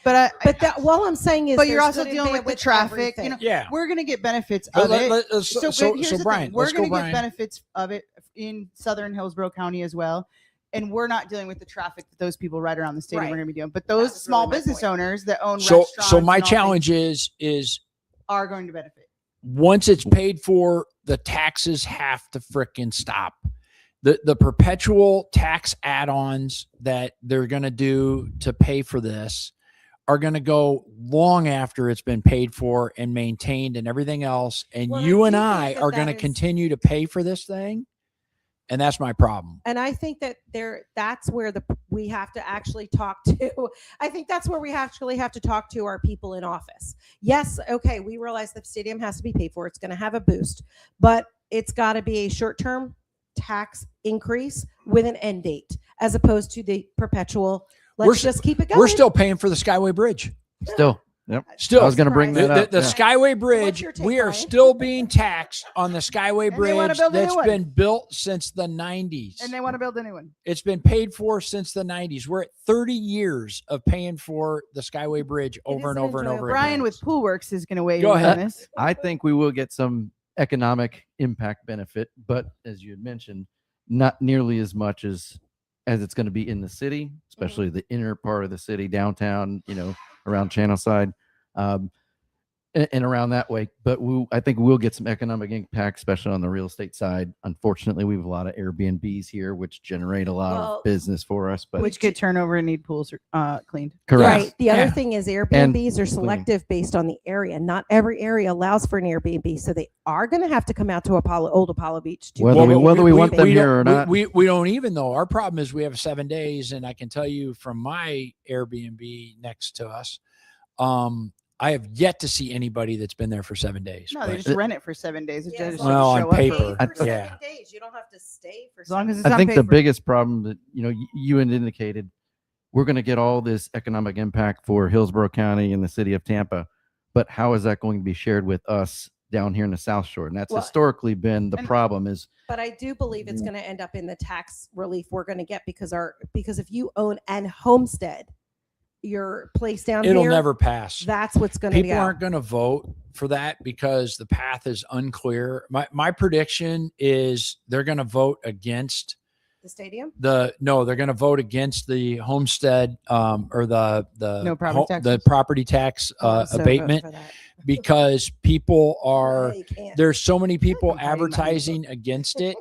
But But that, all I'm saying is, but you're there's also good and dealing bad with the traffic. everything. You know, Yeah. we're going to get benefits But of it. so here's the Brian, thing. We're let's go, going to get Brian. benefits of it in southern Hillsborough County as well. And we're not dealing with the traffic that those people right around the stadium Right. are going to be doing. But those was small really my business point. owners that own So restaurants so my and all challenge things is are going to benefit. once it's paid for the taxes have to frickin' stop. The perpetual tax add-ons that they're going to do to pay for this are going to go long after it's been paid for and maintained and everything else. And Well, you I and do I think that are going to that is- continue to pay for this thing. And that's my problem. And I think that that's where we have to actually talk to. I think that's where we actually have to talk to our people in office. Yes, okay, we realize the stadium has to be paid for. It's going to have a boost, but it's got to be a short-term tax increase with an end date, as opposed to the perpetual. Let's just keep it going. We're still paying for the Skyway Bridge. Still. Yep. Still, I was going to bring that up. The Skyway Bridge, we are still being taxed on the Skyway they wanna Bridge build a new that's one. been built since the 90s. And they want to build a new one. It's been paid for since the 90s. We're at 30 years of paying for the Skyway Bridge over and over and over Brian again. with Poolwerx is going to weigh Go in ahead. on this. I think we will get some economic impact benefit, but as you had mentioned, not nearly as much as it's going to be in the city, especially the inner part of the city, downtown, around Channelside, and around that way. But I think we'll get some economic impact, especially on the real estate side. Unfortunately, we have a lot of Airbnbs here, which generate a lot of business for us. But Which could turn over and need pools cleaned. Correct. Right. The other thing is Airbnbs are cleaning. selective based on the area. Not every area allows for an Airbnb, so they are going to have to come out to Old Apollo Beach. To Whether we want them here or don't- not. we don't even know. Our problem is we have 7 days, and I can tell you from my Airbnb next to us, I have yet to see anybody that's been there for 7 days. No, they But- just rent it for 7 days. It just Well, show on up. paper, for yeah. 7 days. You don't have to stay for As long as it's I on think the paper. biggest problem that you had indicated, we're going to get all this economic impact for Hillsborough County and the city of Tampa, but how is that going to be shared with us down here in the South Shore? And that's Well, historically been the problem. Is But I do believe it's going to end up in the tax relief we're going to get because if you own and homestead your place down It'll here, never pass. That's what's going to People aren't going to vote for that because the path is unclear. My prediction is they're going to vote against the stadium. they're going to vote against the homestead or the No property taxes. the property tax I'm so abatement vote for that. because people are you can't. there's so many people Nobody might advertising against it.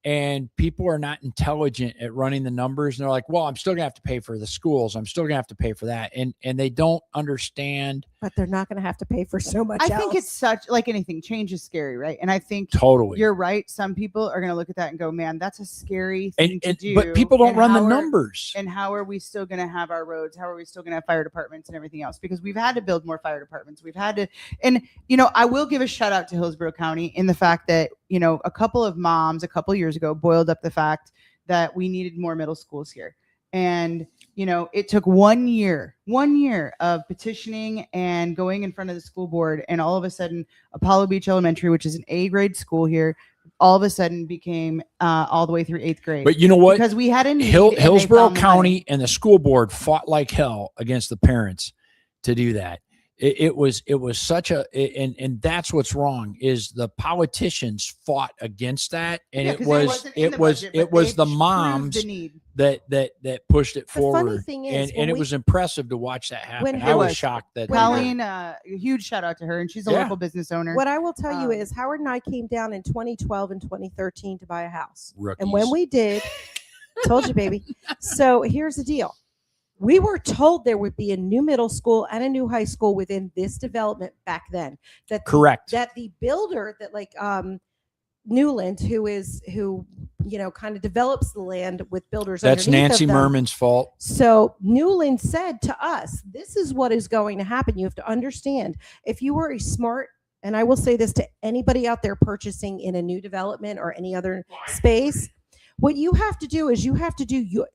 And people are not intelligent at running the numbers. And they're like, well, I'm still gonna have to pay for the schools. I'm still gonna have to pay for that. And they don't understand. But they're not going to have to pay for so much. I else. think it's such like anything. Change is scary, right? And I think Totally. you're right. Some people are going to look at that and go, "Man, that's a scary thing to do." But people don't And run the how are- numbers. And how are we still going to have our roads? How are we still going to have fire departments and everything else? Because we've had to build more fire departments. We've had to, and I will give a shout out to Hillsborough County in the fact that a couple of moms a couple years ago boiled up the fact that we needed more middle schools here. And, it took 1 year of petitioning and going in front of the school board. And all of a sudden, Apollo Beach Elementary, which is an A-grade school here, all of a sudden became all the way through 8th grade. But you know what? Because we had a need. and they Hillsborough found the County money. and the school board fought like hell against the parents to do that. It was such a and that's what's wrong is the politicians fought against that, and Yeah, it 'cause was wasn't in it the was budget, it but was they the proved moms the need. that pushed it funny forward, thing is, when and it we- was impressive to watch that happen. When I was was. shocked that Colleen, a huge shout out to her, and she's a Yeah. local business owner. What I will tell you Um, is Howard and I came down in 2012 and 2013 to buy a house. Rookies. And when we did, told you, baby. So here's the deal. We were told there would be a new middle school and a new high school within this development back then. Correct. That the builder that Newland, who kind of develops the land with builders. that's underneath Nancy of them. Merman's fault. So Newland said to us, this is what is going to happen. You have to understand, if you were a smart, and I will say this to anybody out there purchasing in a new development or any other space, what you have to do is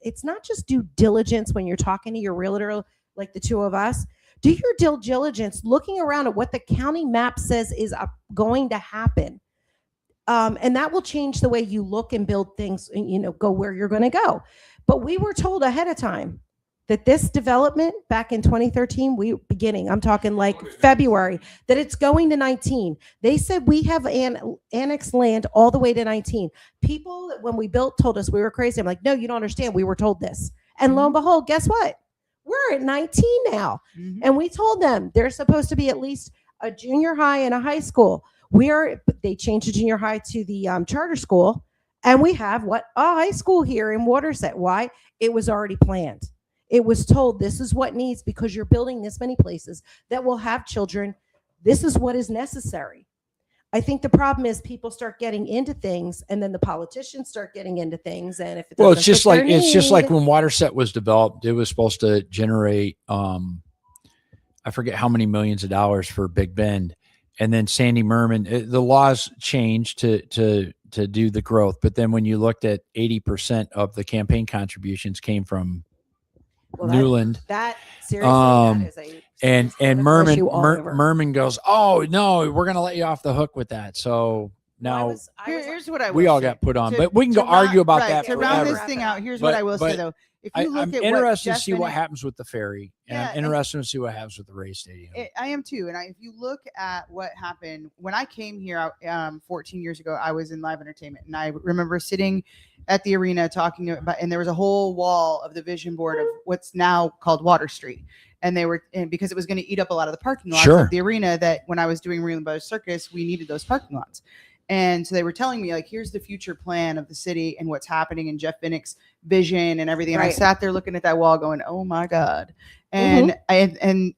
it's not just due diligence when you're talking to your realtor, like the two of us. Do your due diligence looking around at what the county map says is going to happen. And that will change the way you look and build things, go where you're going to go. But we were told ahead of time that this development back in 2013, I'm talking like February, that it's going to 19. They said we have annexed land all the way to 19. People that when we built told us we were crazy. I'm like, no, you don't understand. We were told this. And lo and behold, guess what? We're at 19 now. And we told them there's supposed to be at least a junior high and a high school. They changed the junior high to the charter school, and we have a high school here in Waterset. Why? It was already planned. It was told this is what needs, because you're building this many places that will have children. This is what is necessary. I think the problem is people start getting into things, and then the politicians start getting into things. And if it well, it's just like when Waterset was developed, it was supposed to generate I forget how many millions of dollars for Big Bend, and then Sandy Merman. The laws changed to do the growth, but then when you looked at 80% of the campaign contributions came from Newland. That seriously, that is a and Merman goes, oh no, we're gonna let you off the hook with that. So now here's what I we all got put on, but we can go argue about that to round this thing out. Here's what I will say though. If you look I'm at interested to see what happens with the ferry, and I'm interested to see what happens with the Ray Stadium. I am too. And if you look at what happened when I came here 14 years ago, I was in live entertainment, and I remember sitting at the arena talking about, and there was a whole wall of the vision board of what's now called Water Street. And because it was going to eat up a lot of the parking lots of the arena, that when I was doing Real Buzz Circus, we needed those parking lots. And so they were telling me, like, here's the future plan of the city and what's happening in Jeff Binnick's vision and everything. And I sat there looking at that wall going, oh my God. And and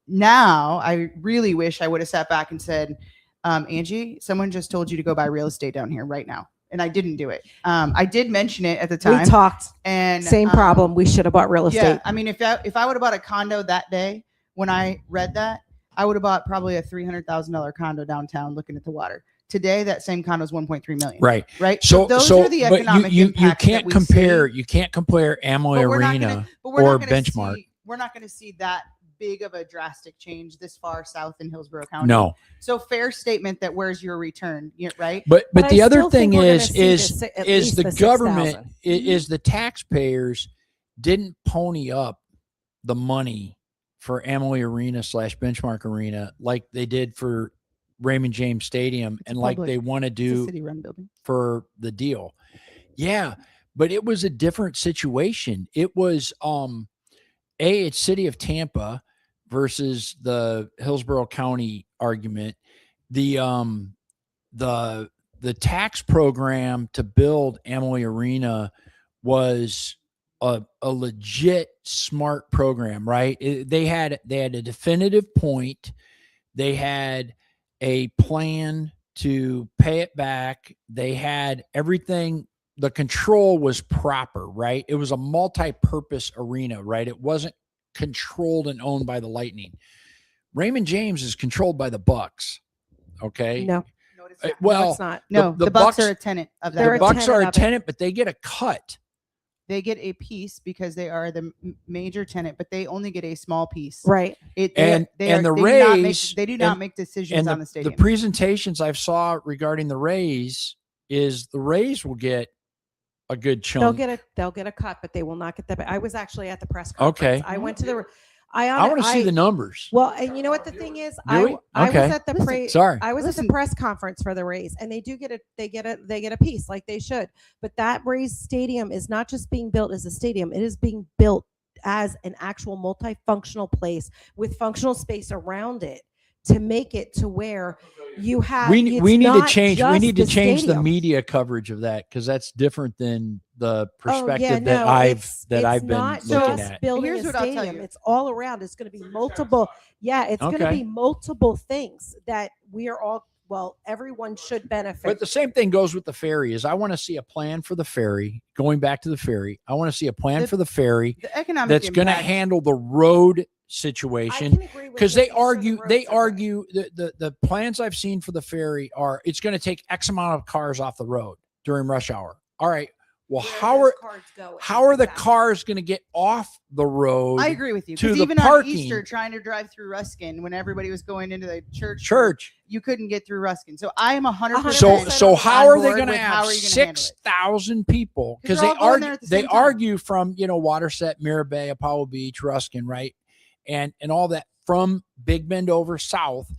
now I really wish I would have sat back and said, Angie, someone just told you to go buy real estate down here right now. And I didn't do it. I did mention it at the time. We talked, and same problem. We should have bought real estate. Yeah, I mean, if I would have bought a condo that day when I read that, I would have bought probably a $300,000 condo downtown looking at the water. Today, that same condo is 1.3 million. Right. So those are the economic you impacts can't that we compare. see. You can't compare Amway Arena or Benchmark. We're not going to see that big of a drastic change this far south in Hillsborough County. No. So fair statement that where's your return, right? But the other thing is the government is the taxpayers didn't pony up the money for Amway Arena / Benchmark Arena like they did for Raymond James Stadium and like they want to do city-run building for the deal. Yeah, but it was a different situation. It was it's City of Tampa versus the Hillsborough County argument. The tax program to build Amway Arena was a legit smart program, right? They had a definitive point. They had a plan to pay it back. They had everything. The control was proper, right? It was a multi-purpose arena, right? It wasn't controlled and owned by the Lightning. Raymond James is controlled by the Bucks. Okay. No. Well, it's not. No, the Bucks are a tenant of that. The Bucks are a tenant, but they get a cut. They get a piece because they are the major tenant, but they only get a small piece. Right. They do not make decisions on the stadium. The presentations I've saw regarding the Rays is the Rays will get a good chunk. They'll get a cut, but they will not get that. I was actually at the press conference. Okay. I went to the. I want to see the numbers. Well, and you know what the thing is, Really? I Okay. was at the at the press conference for the Rays, and they get a piece like they should. But that Rays stadium is not just being built as a stadium; it is being built as an actual multifunctional place with functional space around it to make it to where you have. We need to change. We need to the change the stadium. media coverage of that because that's different than the perspective yeah, that no, I've it's been not looking just at. building Here's a what I'll tell stadium. you. It's all around. It's going to be multiple. Yeah, it's going to Okay. be multiple things that we are all. Well, everyone should benefit. But the same thing goes with the ferry. Is I want to see a plan for the ferry. Going back to the ferry, I want to see a plan for the ferry The economic that's going to impact- handle the road situation because they argue the plans I've seen for the ferry are it's going to take X amount of cars off the road during rush hour. All right. Well, how are the cars going to get off the road? I agree with you. To Because the even on parking Easter, trying to drive through Ruskin when everybody was going into the church, you couldn't get through Ruskin. So I am 100%. So how are they going to with have how are you gonna handle it? 6,000 people? Because they're they all going there argue at the they same time. argue from Waterset, Mirror Bay, Apollo Beach, Ruskin, right, and all that from Big Bend over south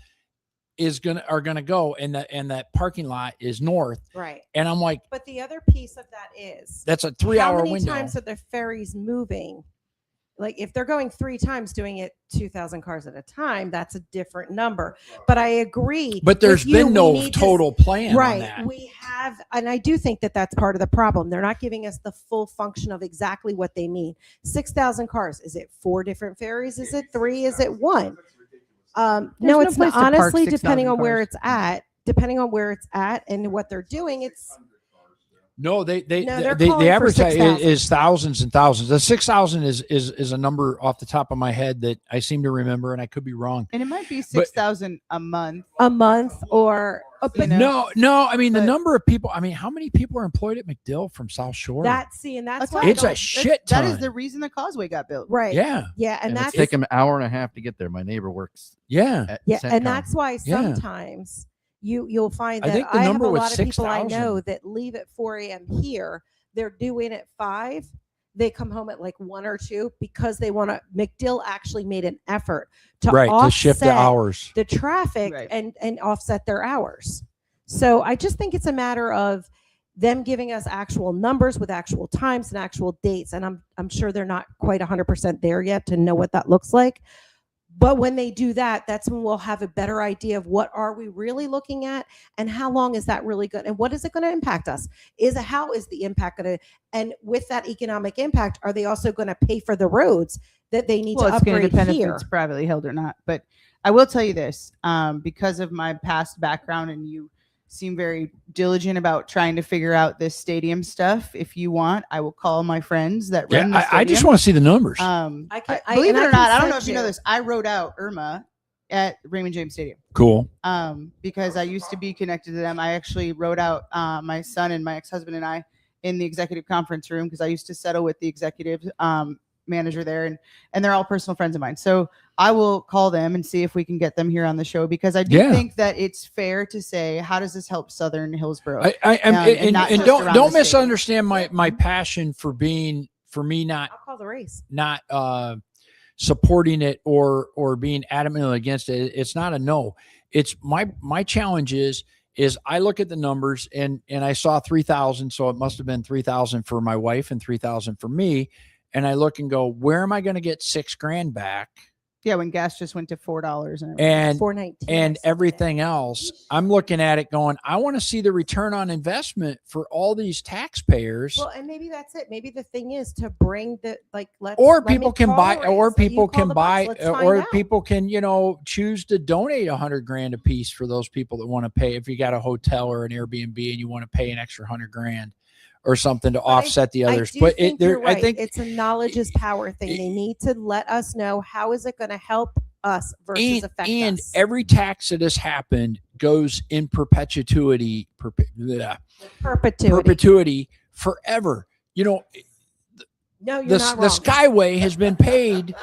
are gonna go, and that parking lot is north, right. and I'm like, But the other piece of that is that's a 3-hour how many window. times are the ferries moving like if they're going 3 times doing it 2,000 cars at a time, that's a different number. But I agree. But there's with you, been we no need to- total plan right. on that. We have, and I do think that that's part of the problem. They're not giving us the full function of exactly what they mean. 6,000 cars. Is it 4 different ferries? Is it 3? Is it 1? No, no it's place not. to park Honestly, 6,000 depending on where cars. it's at, depending on where it's at and what they're doing, it's No, they No, they're they calling for advertise 6,000. is thousands and thousands. The 6,000 is a number off the top of my head that I seem to remember, and I could be wrong. And it might be 6,000 a month. or You know? No. I mean, the But- number of people. I mean, how many people are employed at McDill from South Shore? that's why It's a shit That ton. is the reason the causeway got built. right. Yeah. Yeah, and And that's it's taken an hour and a half to get there. My neighbor works. Yeah. At yeah, Centcom. and that's why Yeah. sometimes you'll find I that think the I have number a was lot of people I 6,000. know that leave at 4 a.m. here. They're due in at 5. They come home at like 1 or 2 because they want to. McDill actually made an effort to To shift the offset hours. the traffic Right. and offset their hours. So I just think it's a matter of them giving us actual numbers with actual times and actual dates. And I'm sure they're not quite 100% there yet to know what that looks like. But when they do that, that's when we'll have a better idea of what are we really looking at and how long is that really good and what is it going to impact us? How is the impact going to, and with that economic impact, are they also going to pay for the roads that they need Well, to it's going to upgrade depend if here? it's privately held or not. But I will tell you this, because of my past background, and you seem very diligent about trying to figure out this stadium stuff. If you want, I will call my friends that run the Yeah, I just stadium. want to see the numbers. Believe it or not, I don't know if you know this. I wrote out Irma at Raymond James Stadium. Cool. Because I used to be connected to them. I actually wrote out my son and my ex-husband and I in the executive conference room because I used to settle with the executive manager there, and they're all personal friends of mine. So I will call them and see if we can get them here on the show because I do think that it's fair to say, how does this help Southern Hillsborough? And not just don't around don't the stadium. misunderstand my passion for me not I'll call the race. not supporting it or being adamantly against it. It's not a no. It's my challenge is I look at the numbers and I saw 3,000, so it must have been 3,000 for my wife and 3,000 for me. And I look and go, where am I going to get $6,000 back? Yeah, when gas just went to $4 And $4.19 and everything else, I'm looking at it going, I want to see the return on investment for all these taxpayers. Well, and maybe that's it. Maybe the thing is to bring the Or let me people can call buy, the race. or Let you people call can the buy, Bucks. Let's find or out. people can, choose to donate $100,000 a piece for those people that want to pay. If you got a hotel or an Airbnb and you want to pay an extra $100,000 or something to offset the others. I do But think you're right. I think it's a knowledge is power thing. They need to let us know how is it going to help us versus affect and us. every tax that has happened goes in perpetuity forever. No, you're the not wrong. Skyway has been paid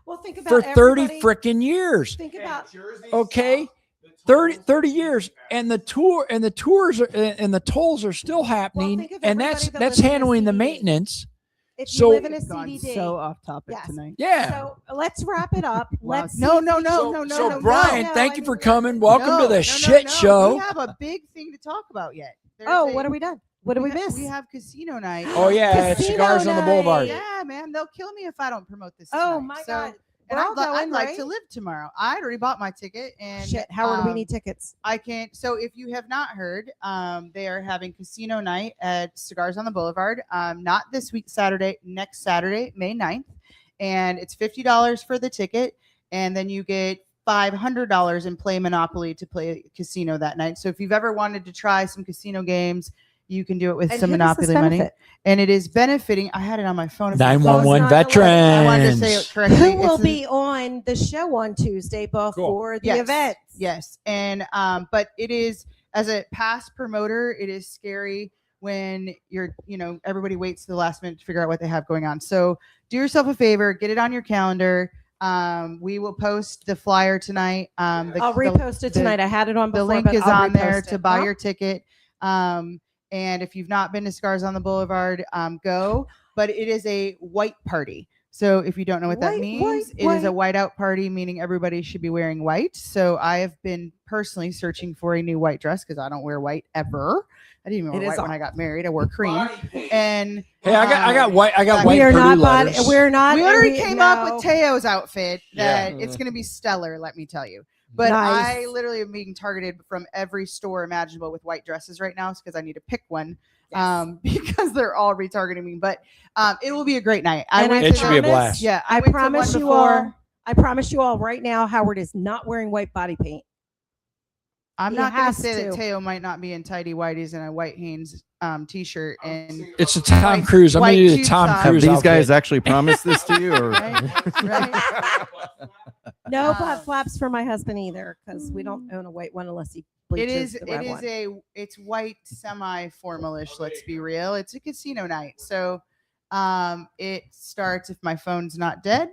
Well, think about for 30 everybody- freaking years. Think about Okay. 30 years, and the tours and the tolls are still happening, think of and everybody that that's lives in a handling the CBD. maintenance. if you So- live in a We've gone CBD. so off topic tonight. Yeah. So let's wrap it up. Wow. Let's No, see- no, no, So, no, no, so no, Brian, no. thank you for coming. Welcome No, to the no, shit no. show. We have a big thing to talk about yet. Oh, what have we done? What did we miss? We have casino night. Oh yeah, it's Casino Cigars on the night. Boulevard. Yeah, man, they'll kill me if I don't promote this. Oh tonight. my So- God. And We're I'd, all I'd going, like right? to live tomorrow. I already bought my ticket, and Shit, Howard, we need tickets. I can't. So if you have not heard, they are having casino night at Cigars on the Boulevard. Not this week, Saturday, next Saturday, May 9th. And it's $50 for the ticket. And then you get $500 in Play Monopoly to play casino that night. So if you've ever wanted to try some casino games, you can do it with And some who does this Monopoly money. benefit? And it is benefiting. I had it on my phone. 911 911 I wanted to say it veterans. correctly. Who will It's be on the show on Tuesday before the event? Yes. And but it is, as a past promoter, it is scary when you're, everybody waits to the last minute to figure out what they have going on. So do yourself a favor, get it on your calendar. We will post the flyer tonight. I'll repost it tonight. I had it on the before, link but is I'll on there repost to it. buy Yep. your ticket. And if you've not been to Cigars on the Boulevard, go. But it is a white party. So if you don't know what that means, it is a whiteout party, meaning everybody should be wearing white. So I have been personally searching for a new white dress because I don't wear white ever. I didn't even wear It is white when all- I got married. I wore cream. And Hey, I got white. I got black- white. We are Purdue not letters. we're not. we already we- came no. up with Teo's outfit that Yeah. it's going to be stellar, let me tell you. But Nice. I literally am being targeted from every store imaginable with white dresses right now because I need to pick one because they're all retargeting me. But it will be a great night. And went It to should be a the- blast. Yeah, I went to promise one you before. all. I promise you all right now, Howard is not wearing white body paint. I'm He not going to has say that to. Teo might not be in tidy whiteys and a white Hanes t-shirt and It's a Tom white- Cruise. I'm gonna white do the tube Tom top. Have Cruise these guys outfit. actually promised this to you, or right? No butt flaps for my husband either, because we don't own a white one unless he bleaches the red one. It's white semi-formalish, let's be real. It's a casino night. So it starts if my phone's not dead.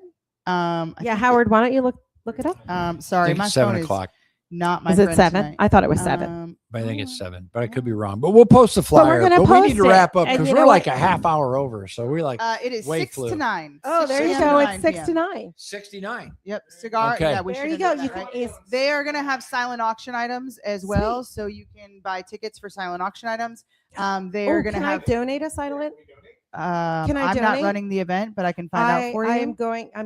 Yeah, Howard, why don't you look it up? I Sorry, think my it's phone 7 is o'clock. not my Is it friend 7? tonight. I thought it was 7. But I think it's 7, but I could be wrong. But we'll post the But we're flyer. gonna But we need post to it. wrap up And because you we're know like what? a half hour over. So we like it is way 6 flew. to 9. Oh, there 6 you a.m. go. to It's 9 6 p.m. to 9. 69. Yep, cigar. Okay. Yeah, we There should you have go. done You that, can right? They are going to have silent auction items as well, so you can buy tickets for silent auction items. They are going to Can have. I donate a silent? Can I I'm not donate? running the event, but I can find out for you. I'm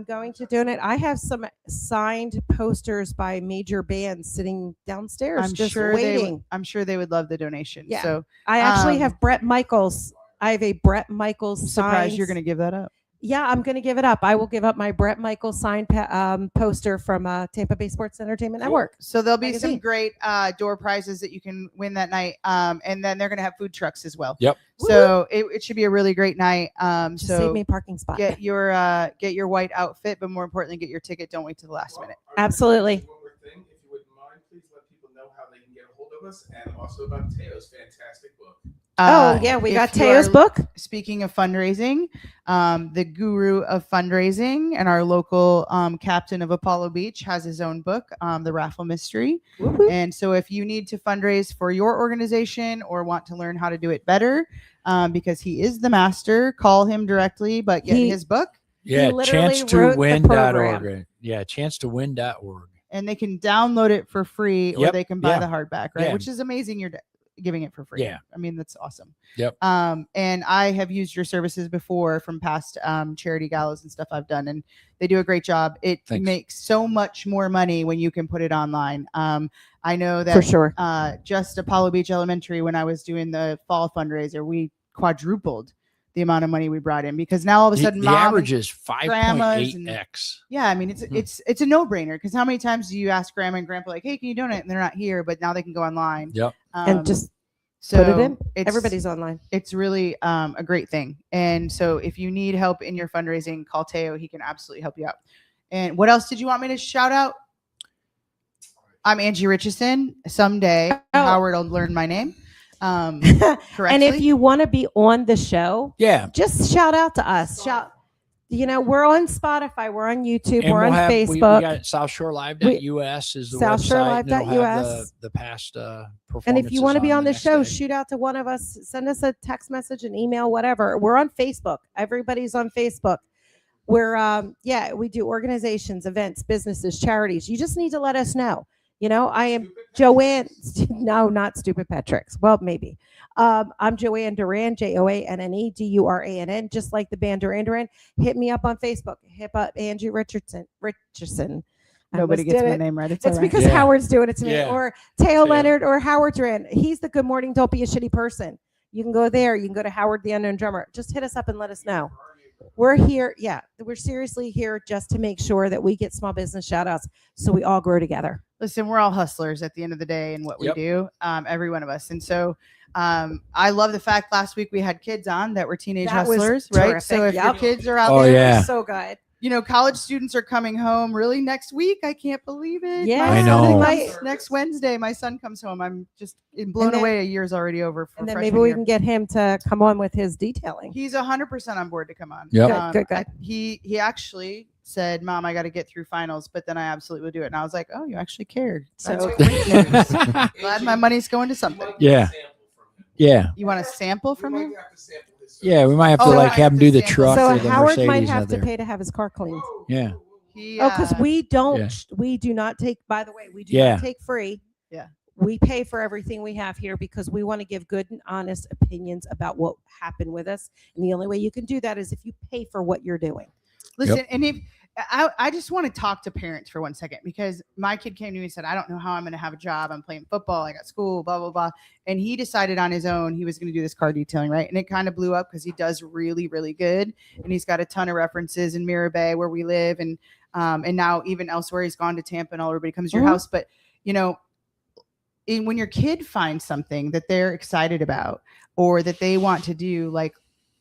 going to donate. I have some signed posters by major bands sitting downstairs, I'm just sure waiting. I'm sure they would love the donation. Yeah. So I actually have Brett Michaels. I have a Brett Michaels I'm surprised you're signed- going to give that up. Yeah, I'm going to give it up. I will give up my Brett Michaels signed poster from Tampa Bay Sports Entertainment Network. So there'll be Magazine. some great door prizes that you can win that night, and then they're going to have food trucks as well. Yep. So it should be a really great night. Just So save me a parking spot. get your white outfit, but more importantly, get your ticket. Don't wait till the last minute. Absolutely. One more thing, if you wouldn't mind, please let people know how they can get a hold of us and also about Teo's fantastic book. Oh, yeah, we if got you Teo's are- book. Speaking of fundraising, the guru of fundraising and our local captain of Apollo Beach has his own book, The Raffle Mystery. And so if you need to fundraise for your organization or want to learn how to do it better, because he is the master, call him directly, but get his book. Yeah, literally chance to wrote the win.org. program. Yeah, chance to win.org. And they can download it for free or Yep, they can buy yeah. the hardback, right? Yeah. Which is amazing. You're giving it for free. Yeah. I mean, that's awesome. Yep. And I have used your services before from past charity galas and stuff I've done, and they do a great job. It Thanks. makes so much more money when you can put it online. I know that For sure. Just Apollo Beach Elementary, when I was doing the fall fundraiser, we quadrupled the amount of money we brought in because now all of a sudden The mom average and is grandmas and- 5.8x. yeah, I mean it's a no-brainer because how many times do you ask grandma and grandpa like, hey, can you donate? And they're not here, but now they can go online. Yep. And just so put it in. it's- Everybody's online. It's really a great thing. And so if you need help in your fundraising, call Teo. He can absolutely help you out. And what else did you want me to shout out? I'm Angie Richardson. Someday Howard will learn my name. Correctly. And if you want to be on the show, Yeah. just shout out to us. Shout, we're on Spotify, we're on YouTube, And we're we'll on have, Facebook. We got SouthShoreLive.us is the South Shore website. and it'll have Live.us. the past performances. And if you want to be on the next show, day. shoot out to one of us. Send us a text message, an email, whatever. We're on Facebook. Everybody's on Facebook. We're we do organizations, events, businesses, charities. You just need to let us know. I am Joanne. No, not Stupid Petrix. Well, maybe. I'm Joanne Duran, JoAnne Durann, just like the band Duran Duran. Hit me up on Facebook. Hit up Angie Richardson. I Nobody almost gets did my it. name right. It's It's all right. because Yeah. Howard's doing it to me, Yeah. or Teo Leonard, or Howard Duran. He's the Good Morning, Don't Be a Shitty Person. You can go there. You can go to Howard the Unknown Drummer. Just hit us up and let us know. We're here. Yeah, we're seriously here just to make sure that we get small business shout outs so we all grow together. Listen, we're all hustlers at the end of the day in what we Yep. do, every one of us. And so I love the fact last week we had kids on that were teenage That was hustlers, right? terrific. So if your Yep. kids are out Oh, there, yeah. So good. college students are coming home really next week. I can't believe it. Yeah, I My son know. comes next Wednesday, my son comes home. I'm just blown And then- away. A year's already over for And then freshman maybe we year. can get him to come on with his detailing. He's 100% on board to come on. Yep. Good. He actually said, "Mom, I got to get through finals, but then I absolutely would do it." And I was like, "Oh, you actually cared." So- So great news. Glad my money's going to something. Yeah. Yeah. You want a sample from him? Yeah. We might have to Oh, like I have him have do to the sample. truck So or the Howard Mercedes might have out to there. pay to have his car cleaned. Yeah. He, Oh, because we don't. Yeah. We do not take. By the way, we do Yeah. not take free. Yeah. We pay for everything we have here because we want to give good and honest opinions about what happened with us. And the only way you can do that is if you pay for what you're doing. Listen, and if I just want to talk to parents for 1 second, because my kid came to me and said, I don't know how I'm going to have a job. I'm playing football. I got school, blah, blah, blah. And he decided on his own he was going to do this car detailing, right? And it kind of blew up because he does really, really good. And he's got a ton of references in Mirror Bay where we live. And now even elsewhere, he's gone to Tampa and all everybody comes to your house. But, you know, when your kid finds something that they're excited about or that they want to do, like,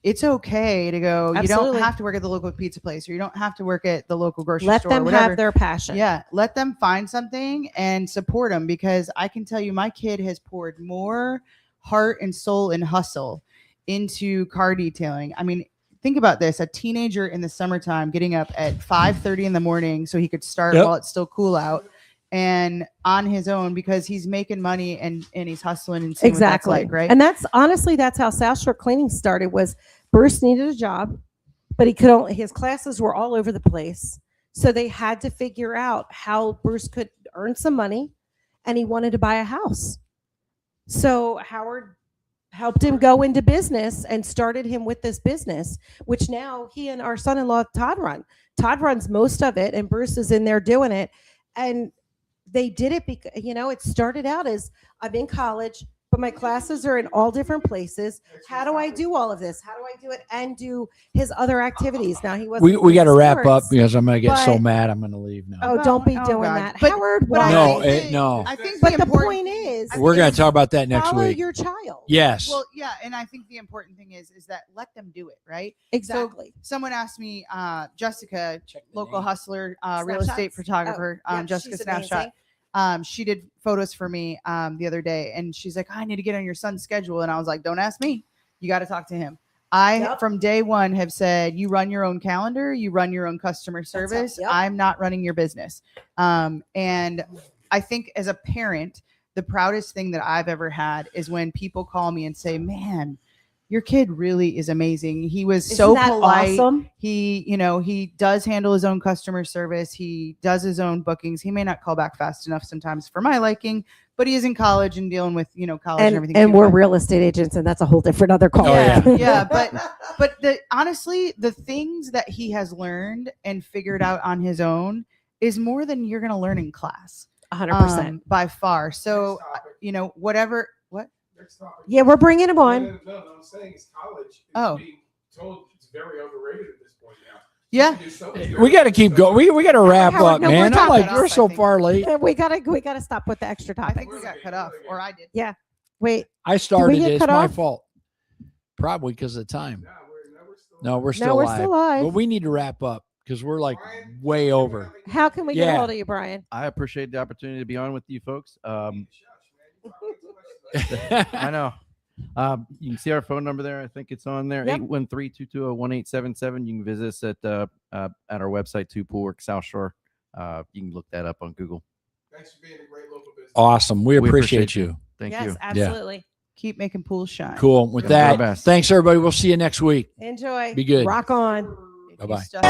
it's okay to go. Absolutely. You don't have to work at the local pizza place, or you don't have to work at the local grocery Let store. them or whatever. have their passion. Yeah, let them find something and support them, because I can tell you my kid has poured more heart and soul and hustle into car detailing. I mean, think about this: a teenager in the summertime getting up at 5:30 in the morning so he could start while it's still cool out, and on his own, because he's making money and he's hustling and seeing what that's like, right? And that's honestly, that's how South Shore Cleaning started. Was Bruce needed a job, but he could only, his classes were all over the place. So they had to figure out how Bruce could earn some money, and he wanted to buy a house. So Howard helped him go into business and started him with this business, which now he and our son-in-law Todd run. Todd runs most of it, and Bruce is in there doing it. And they did it because, you know, it started out as, I'm in college, but my classes are in all different places. How do I do all of this? How do I do it and do his other activities? Now he wasn't. We got to wrap up sports, because I'm going to get so but- mad. I'm going to leave now. Oh, don't be Oh, doing God. that, But- Howard. but why? No, think no. I think But the important point is, We're going to talk about that next follow week. your child. Yes. Well, yeah, and I think the important thing is that let them do it, right? Exactly. So someone asked me, Jessica, local name. hustler, real estate Snapshots? photographer, Oh, yeah, Jessica she's Snapshot. She did photos for me the other day, and she's like, I need to get on your son's schedule. And I was like, don't ask me. You got to talk to him. From day one, have said, you run your own calendar, you run your own customer service. yep. I'm not running your business. And I think as a parent, the proudest thing that I've ever had is when people call me and say, man, your kid really is amazing. He was so Isn't that polite. awesome? He, you know, he does handle his own customer service. He does his own bookings. He may not call back fast enough sometimes for my liking, but he is in college and dealing with, you know, college and everything. And too. we're But- real estate agents, and that's a whole different other call. Oh, yeah. yeah, but honestly, the things that he has learned and figured out on his own is more than you're going to learn in class. 100%. By far. So, you know, whatever. What? Yeah, we're bringing him on. No, I'm saying is college is Oh. being told it's very overrated at this point now. Yeah. You can do so much We got to keep going. We got to wrap Howard, up, no, man. we're I'm like, talking you're off, so I think. far late. We gotta stop with the extra I topics. think we got cut off, or I did. Yeah. Wait. I started get it. It's cut my off? fault. Probably because of the time. No, we're still No, we're still we're live. still live. But we need to wrap up because we're like way over. How can we get Yeah. a hold of you, Brian? I appreciate the opportunity to be on with you folks. I know. You can see our phone number there. I think it's on there. Yep. 813-220-1877. You can visit us at our website too, Poolwerx South Shore. You can look that up on Google. Thanks for being a great local business. Awesome. We appreciate you. Thank Yes, you. absolutely. Keep making pools shine. Cool. With Gonna do our that, best. thanks everybody. We'll see you next week. Enjoy. Be good. Rock on. If you Bye-bye. stuff-